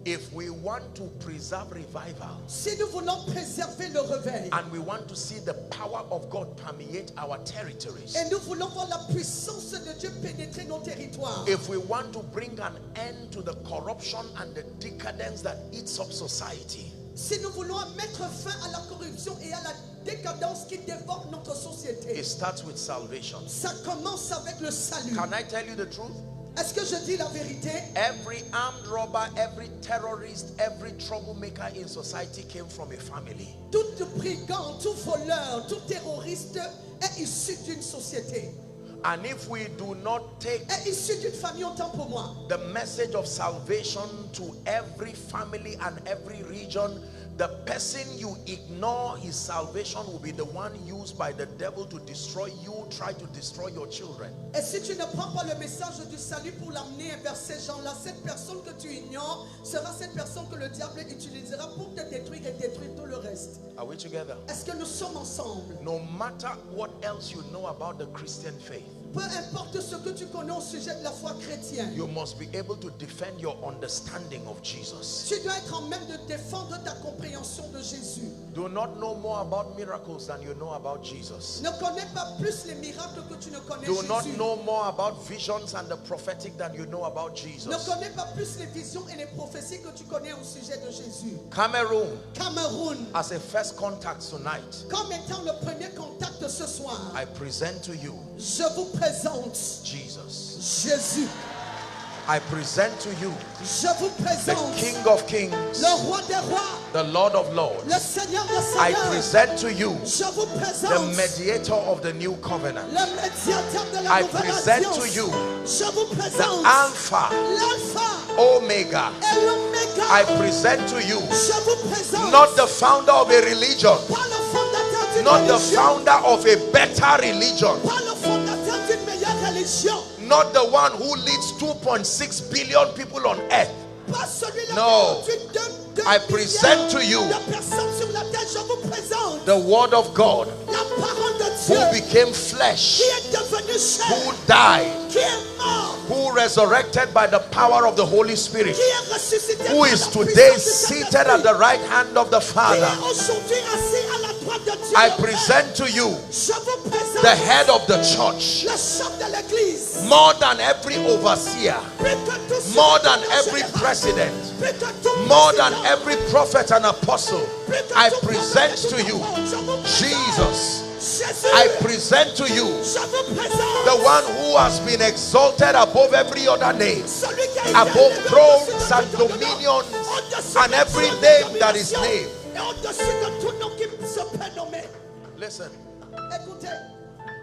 If we want to preserve revival Si nous voulons préserver le réveil and we want to see the power of God permeate our territories, et nous voulons voir la puissance de Dieu pénétrer nos territoires, if we want to bring an end to the corruption and the decadence that eats up society, si nous voulons mettre fin à la corruption et à la décadence qui dévore notre société, it starts with salvation. ça commence avec le salut. Can I tell you the truth? Est-ce que je dis la vérité? Every armed robber, every terrorist, every troublemaker in society came from a family. Tout brigand, tout voleur, tout terroriste est issu d'une société. And if we do not take est issu d'une famille, autant pour moi. the message of salvation to every family and every region, the person you ignore, his salvation will be the one used by the devil to destroy you, try to destroy your children. Et si tu ne prends pas le message du salut pour l'amener vers ces gens-là, cette personne que tu ignores sera cette personne que le diable utilisera pour te détruire et détruire tout le reste. Are we together? Est-ce que nous sommes ensemble? No matter what else you know about the Christian faith, Peu importe ce que tu connais au sujet de la foi chrétienne, you must be able to defend your understanding of Jesus. tu dois être en même de défendre ta compréhension de Jésus. Do not know more about miracles than you know about Jesus. Ne connais pas plus les miracles que tu ne connais Do not Jésus. know more about visions and the prophetic than you know about Ne Jesus. connais pas plus les visions et les prophéties que tu connais au sujet de Jésus. Cameroon, Cameroun, as a first contact tonight, comme étant le premier contact ce soir, I present to you je vous présente Jesus. Jésus. I present to you Je vous the présente King of Kings, le roi des rois, the Lord of Lords. le Seigneur des I seigneurs. present to you Je vous the présente mediator of the new covenant. le médiateur de la I nouvelle present to alliance. you Je vous the présente Alpha, l'alpha Omega. et l'oméga. I present to you Je vous présente not the founder of a religion, pas le fondateur d'une not the religion, founder of a better religion, pas le fondateur d'une meilleure religion, not the one who leads 2.6 billion people on earth. pas celui-là No. qui conduit deux I present to you de personnes sur la terre. Je vous présente the Word of God la parole de who Dieu became flesh, qui est devenue chair, who died, qui est mort, who resurrected by the power of the Holy Spirit, qui est ressuscité, who par is la today puissance du seated Saint-Esprit, at the right hand of the qui Father. est aujourd'hui assis à la droite de Dieu. I le Père. present to you Je vous présente the head of the church, le chef de l'église, more than every overseer, plus que tout ce more que than tout every général, president, plus que tout more than président, every prophet and apostle. plus que I tout present prophète et to tout you apôtre. Je vous présente Jesus. Jésus. I present to you Je vous présente the one who has been exalted above every other name, celui qui a été above élevé thrones au-dessus de and tout nom, dominions au-dessus and de every toute name that is domination, named. et au-dessus de tout nom qui se peut nommer. Listen, Écoutez,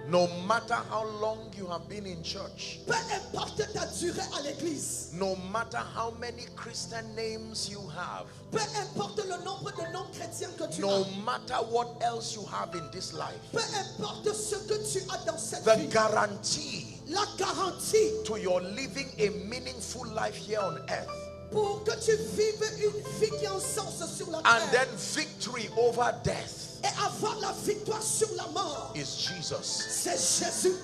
no matter how long you have been in church, peu importe ta durée à l'église, no matter how many Christian names you have, peu importe le nombre de noms chrétiens que tu no as, matter what else you have in this life, peu importe ce que tu as dans cette the vie, guarantee la garantie to your living a meaningful life here on earth pour que tu vives une vie qui a un sens sur la and terre then victory over death et avoir la victoire sur la mort, is Jesus. c'est Jésus.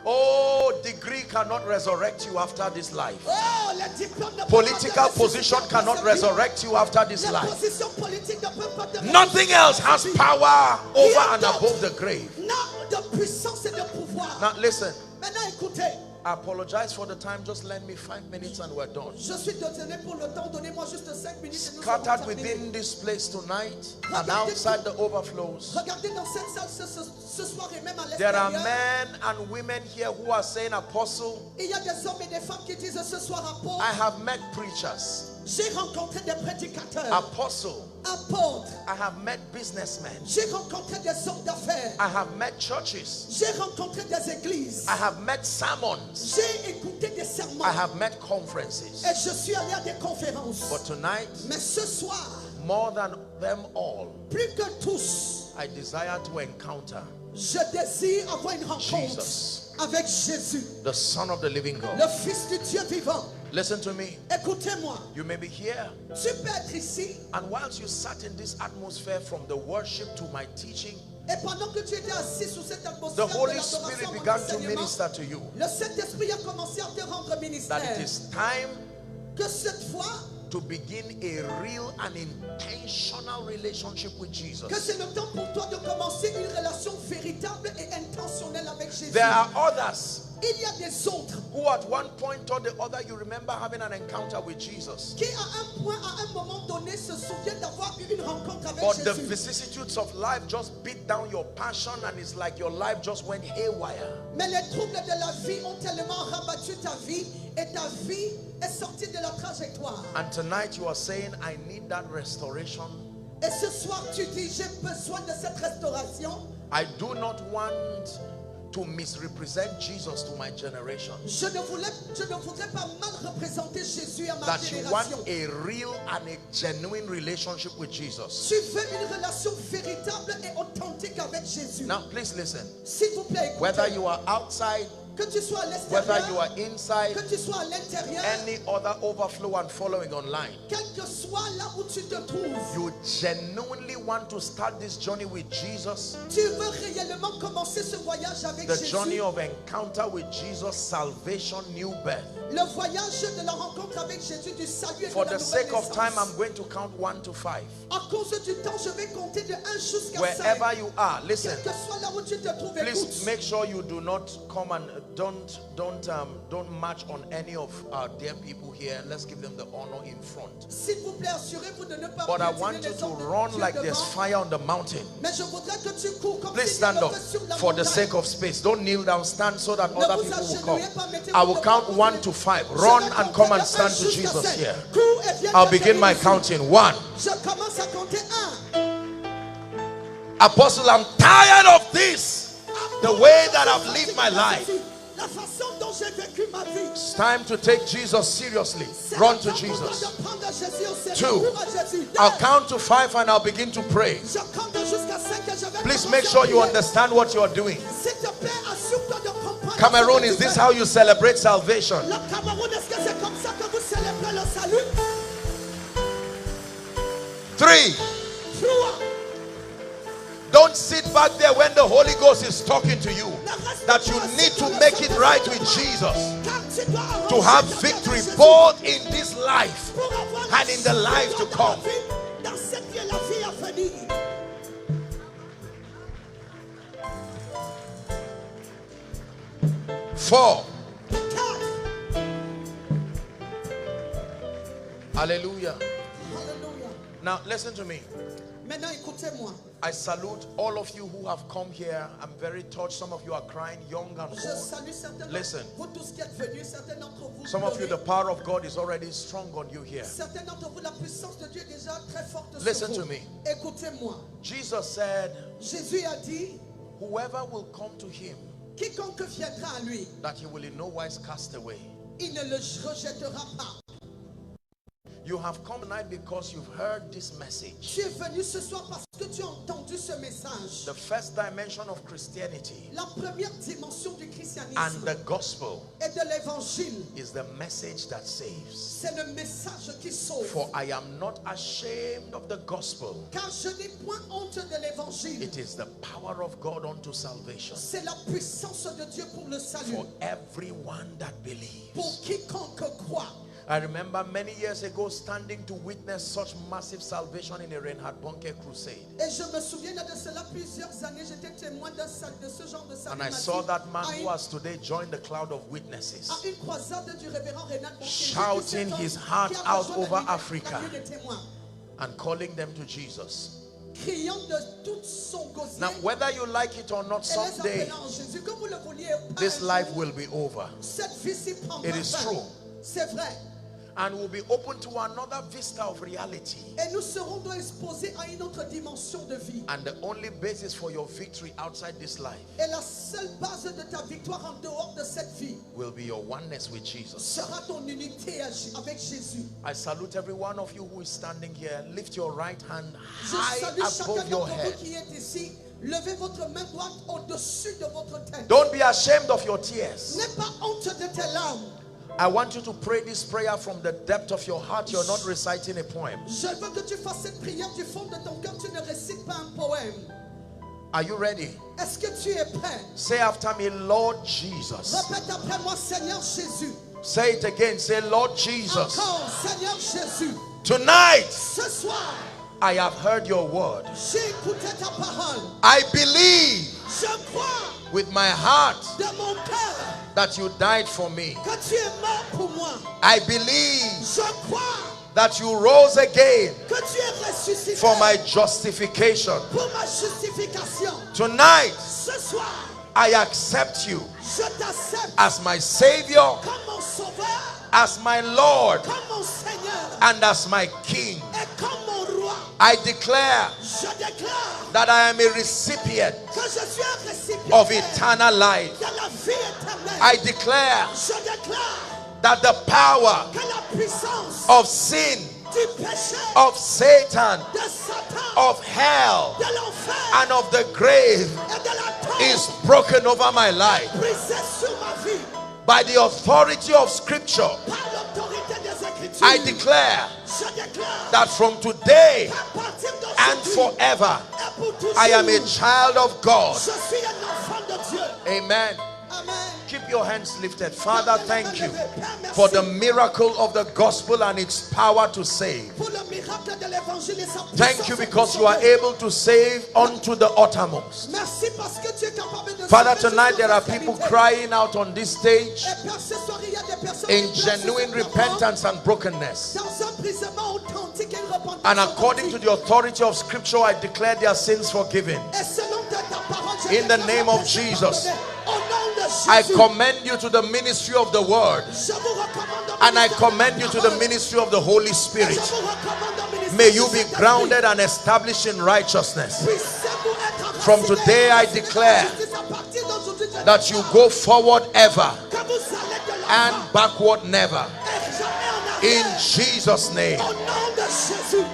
Oh, degree cannot resurrect you after this life. Oh, les diplômes ne peuvent Political pas te position ressusciter cannot après cette vie. resurrect you after this Les life. positions politiques ne peuvent pas te Nothing else ressusciter has après cette vie. power over and above the grave. Non, de puissance et de pouvoir. Now listen, Maintenant, écoutez, I apologize for the time. Just lend me 5 minutes and we're done. je suis désolé pour le temps. Donnez-moi juste 5 minutes et nous serons Scattered terminés. within this place tonight and outside the overflows, Regardez dans cette salle ce soir et même à there are l'extérieur. men and women here who are saying, Apostle, Il y a des hommes et des femmes qui disent ce soir, apôtre, I have met preachers. j'ai rencontré des prédicateurs, Apostle, apôtres, I have met businessmen. j'ai rencontré des hommes d'affaires, I have met churches. j'ai rencontré des églises, I have met sermons. j'ai écouté des sermons I have met conferences. et je suis allé à des conférences. But tonight, Mais ce soir, more than them all, plus que tous, I desire to encounter je désire avoir une rencontre Jesus, avec Jésus, the Son of the living le God. Fils du Dieu vivant. Listen to me. Écoutez-moi, You may be here, tu peux être ici and whilst you sat in this atmosphere from the worship to my teaching, et pendant que tu étais assis sous cette the atmosphère de Holy l'adoration, Spirit mon began to enseignement, minister to you le Saint-Esprit a commencé à te rendre that ministère. it is time Que cette fois, to begin a real and intentional relationship with Jesus. que c'est le temps pour toi de commencer une relation véritable et intentionnelle avec Jésus. There are others Il y a des autres who at one point or the other you remember having an encounter with Jesus, qui à un point, à un moment donné, se souviennent d'avoir eu une rencontre avec but the Jésus. vicissitudes of life just beat down your passion and it's like your life just went haywire. Mais les troubles de la vie ont tellement rabattu ta vie et ta vie est sortie de la trajectoire. And tonight you are saying, I need that restoration. Et ce soir, tu dis, j'ai besoin de cette restauration. I do not want to misrepresent Jesus to my generation. Je ne voudrais pas mal représenter Jésus à ma That you want génération. a real and a genuine relationship with Jesus. Tu veux une relation véritable et authentique avec Jésus. Now please listen. S'il vous plaît, écoutez. Whether you are outside, Que tu sois à whether you l'extérieur, are inside, que tu sois à l'intérieur, any other overflow and following online, quel que soit là où tu te trouves, you genuinely want to start this journey with Jesus, tu veux réellement commencer ce voyage avec the Jésus, journey of encounter with Jesus, salvation, new birth. le voyage de la rencontre avec Jésus, du salut et For de la the nouvelle sake of time, I'm naissance. going to count 1 to 5. À cause du temps, je vais compter de 1 jusqu'à 5. Wherever you are, listen. Quel que soit là où tu te trouves, Please écoute. make sure you do not come and don't march on any of our dear people here. Let's give them the honor in front. S'il vous plaît, assurez-vous de ne pas But I piétiner want you les to hommes de run Dieu like there's devant. fire on the mountain. Mais je voudrais que tu cours comme Please s'il y avait stand up feu sur la for the montagne. sake of space. Don't kneel down, stand so that Ne other vous people will agenouillez come. pas, mettez-vous I will devant count vous. 1 to 5. Je Run vais and compter come de and 1 stand to jusqu'à Jesus 5. here. Cours et viens I'll te begin tenir my ici. counting. 1. Je commence à compter 1. Apostle, I'm tired of this. The way that I've lived my life. La façon dont j'ai vécu ma vie. It's time to take Jesus seriously. C'est Run le to temps pour toi Jesus. de prendre Jésus au sérieux. 2. Cours à Jésus. I'll 2. count to 5 and I'll begin to pray. Je compte jusqu'à 5 et je vais Please commencer make à sure you prier. understand what you are doing. S'il te plaît, assure-toi de comprendre. Cameroon, ce que is tu this fais. how you celebrate salvation? Le Cameroun, est-ce que c'est comme ça que vous célébrez le salut? 3. 3. Don't sit back there when the Holy Ghost is talking to you. That you need to make it right with Jesus. To have victory both in this life and in the life to come. Dans cette vie et la vie à venir. 4. 4. Hallelujah. Alléluia. Now listen to me. Maintenant, écoutez-moi. I salute all of you who have come here. I'm very touched. Some of you are crying, young and Je old. salue certains Listen. vous tous qui êtes venus, certains d'entre vous. Some of you, pleurez. the power of God is already strong on you here. Certains d'entre vous, la puissance de Dieu est déjà très forte sur Listen vous. to me. Écoutez-moi. Jesus said, Jésus a dit, whoever will come to him, quiconque viendra à lui, that he will in no wise cast away. il ne le rejettera pas. You have come tonight because you've heard this message. Tu es venu ce soir parce que tu as entendu ce message. The first dimension of Christianity La première dimension du christianisme and the gospel et de l'évangile, is the message that saves. c'est le message qui sauve. For I am not ashamed of the gospel. Car je n'ai point honte de l'évangile. It is the power of God unto salvation. C'est la puissance de Dieu pour le salut. For everyone that believes. Pour quiconque croit. I remember many years ago standing to witness such massive salvation in a Reinhard Bonnke crusade. Et je me souviens de cela plusieurs années. J'étais témoin de ce genre de salut. And I saw that man who has today joined the cloud of witnesses, à une croisade du révérend Reinhard Bonnke, shouting his heart qui a out rejoint over la Africa nuit des témoins, and calling them to Jesus. criant de tout son gosier. Now, whether you like it or not, Et les someday appelant en Jésus. Que vous le vouliez ou pas, this un life jour, will be over. cette vie-ci prendra It is fin. true. C'est vrai. And we'll be open to another vista of reality. Et nous serons donc exposés à une autre dimension de vie. And the only basis for your victory outside this life Et la seule base de ta victoire en dehors de cette vie will be your oneness with Jesus. sera ton unité avec Jésus. I salute every one of you who is standing here. Lift your right hand Je high salue chacun above your d'entre vous head. qui est ici. Levez votre main droite au-dessus de votre tête. Don't be ashamed of your tears. N'aie pas honte de tes larmes. I want you to pray this prayer from the depth of your heart. You're not reciting a poem. Je veux que tu fasses cette prière du fond de ton cœur. Tu ne récites pas un poème. Are you ready? Est-ce que tu es prêt? Say after me, Lord Jesus. Répète après moi, Seigneur Jésus. Say it again. Say, Lord Jesus. Encore, Seigneur Jésus. Tonight, Ce soir, I have heard your word. j'ai écouté ta parole. I believe Je crois with my heart de mon cœur that you died for me. que tu es mort pour moi. I believe Je crois that you rose again que tu es ressuscité for my justification. pour ma justification. Tonight, Ce soir, I accept you je t'accepte as my Savior, comme mon sauveur, as my Lord, comme mon Seigneur and as my King. et comme mon roi. I declare Je déclare that I am a recipient que je suis un récipient of eternal life. de la vie éternelle. I declare Je déclare that the power que la puissance of sin, du péché, of Satan, de Satan, of hell, de l'enfer and of the grave et de la tombe is broken over my life brisé sur ma vie by the authority of Scripture. par l'autorité des Écritures. I declare Je déclare that from today qu'à partir and d'aujourd'hui forever et pour toujours, I am a child of God. je suis un enfant de Dieu. Amen. Amen. Keep your hands lifted. Father, thank you for the miracle of the gospel and its power to save. Pour le miracle de l'évangile et sa Thank you puissance because pour you are sauver. able to save unto the uttermost. Merci parce que tu es capable de Father, sauver tonight jusqu'aux there are people extrémités. crying out on this stage Et Père, ce soir, il y a des personnes in qui pleurent genuine sur cette repentance and brokenness. parole, dans un brisement authentique et une repentance And according to authentique. the authority of Scripture, I declare their sins forgiven. Et selon ta parole, je In the déclare name la of péché Jesus, pardonné. Au nom de I Jésus, commend you to the ministry of the Word, je vous recommande au and I ministère de commend la you to the parole. ministry of the Holy Et je Spirit. vous recommande au ministère May du you be Saint-Esprit. grounded and established in righteousness. Puissez-vous être From enracinés today, et I enracinés declare dans la justice. À partir d'aujourd'hui, je that you déclare go forward ever que vous allez de and l'avant backward never. et jamais en In arrière. Jesus' name. Au nom de Jésus.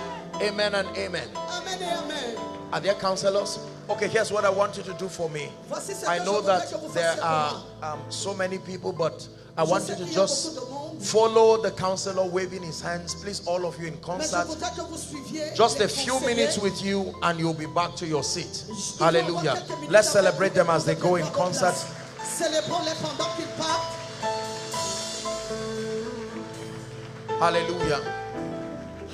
Amen and amen. Amen et amen. Are there counselors? Okay, here's what I want you to do for me. Voici ce I que know je voudrais that que vous there fassiez pour are moi. so many people, but I Je want sais you to qu'il y a just beaucoup de monde, follow the counselor waving his hands. Please, all of you in mais je concert. voudrais que vous suiviez Just les a few conseillers. minutes with you and you'll be back to your seat. Il faut avoir Hallelujah. quelques minutes Let's avec celebrate vous them pour as they que go vous in preniez vos concert. places. Célébrons-les pendant qu'ils partent. Hallelujah.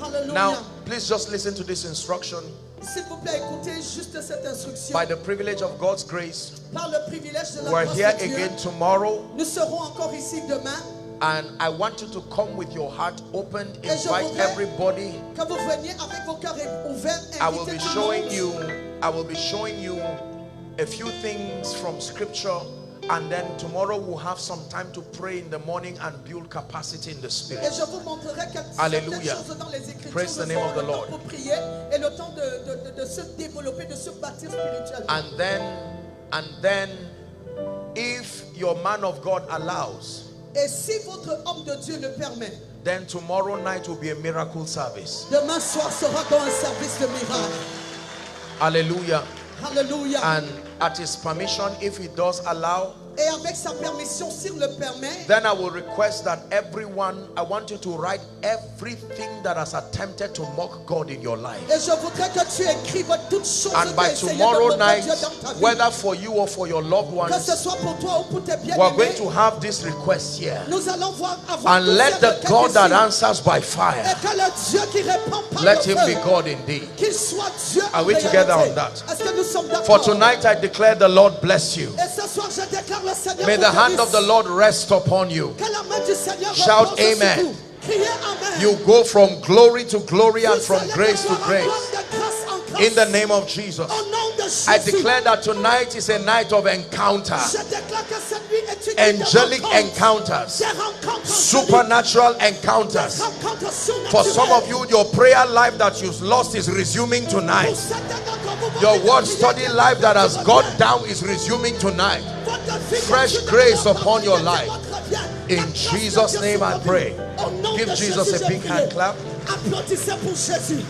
Alléluia. Now, please just listen to this instruction. S'il vous plaît, écoutez juste cette instruction. By the privilege of God's grace, Par le privilège de la we're grâce here de Dieu, again tomorrow, nous serons encore ici demain. and I want you to come with your heart open. Et je Invite voudrais everybody. que vous veniez avec vos cœurs ouverts. I will Invitez be tout le showing monde. you. I will be showing you a few things from Scripture, and then tomorrow we'll have some time to pray in the morning and build capacity in the Spirit. Et je vous montrerai quelques Hallelujah. choses dans les Écritures. Praise the Nous name aurons of the le temps Lord. pour prier et le temps de se développer, de se bâtir spirituellement. And then, if your man of God allows, Et si votre homme de Dieu le permet, then tomorrow night will be a miracle service. demain soir sera dans un service de miracle. Hallelujah. Alléluia. And at his permission, if he does allow, Et avec sa permission, s'il le permet, then I will request that everyone, I want you to write everything that has attempted to mock God in your life. et je voudrais que tu écrives toutes choses And qui by ont essayé de tomorrow moquer night, Dieu dans ta vie. whether for you or for your loved Que ce ones, soit pour toi ou pour tes we're going bien-aimés, to have this request here. nous allons avoir And tous let ces the requêtes God that ici. answers by Et fire, que le Dieu qui répond par let le him be feu, God indeed. qu'il soit Dieu en Are we réalité. together on that? Est-ce que nous sommes For d'accord? tonight, I declare the Lord bless you. Et ce soir, je déclare le Seigneur May vous the hand of bénisse. the Lord rest upon you. Que la main du Seigneur Shout repose sur amen. vous. Criez amen. You go from glory to glory and Vous from allez grace de to gloire en grace. gloire, de grâce en grâce. In the name of Jesus. Au nom de Jésus. I declare that tonight is a night of encounter. Je déclare que cette nuit est une nuit de Angelic rencontres. encounters. Des rencontres Supernatural angéliques. encounters. Des rencontres For some surnaturelles. of you, your prayer life that you've lost is resuming Pour tonight. certains d'entre vous, Your votre word vie study est life that has votre gone vie. down is resuming tonight. Votre vie Fresh est grace votre upon your vie, life. votre vie. In La grâce de Jesus' Dieu name sur I votre pray. vie. Au nom Give de Jesus Jésus, a je big prie. hand clap. Applaudissez pour Jésus.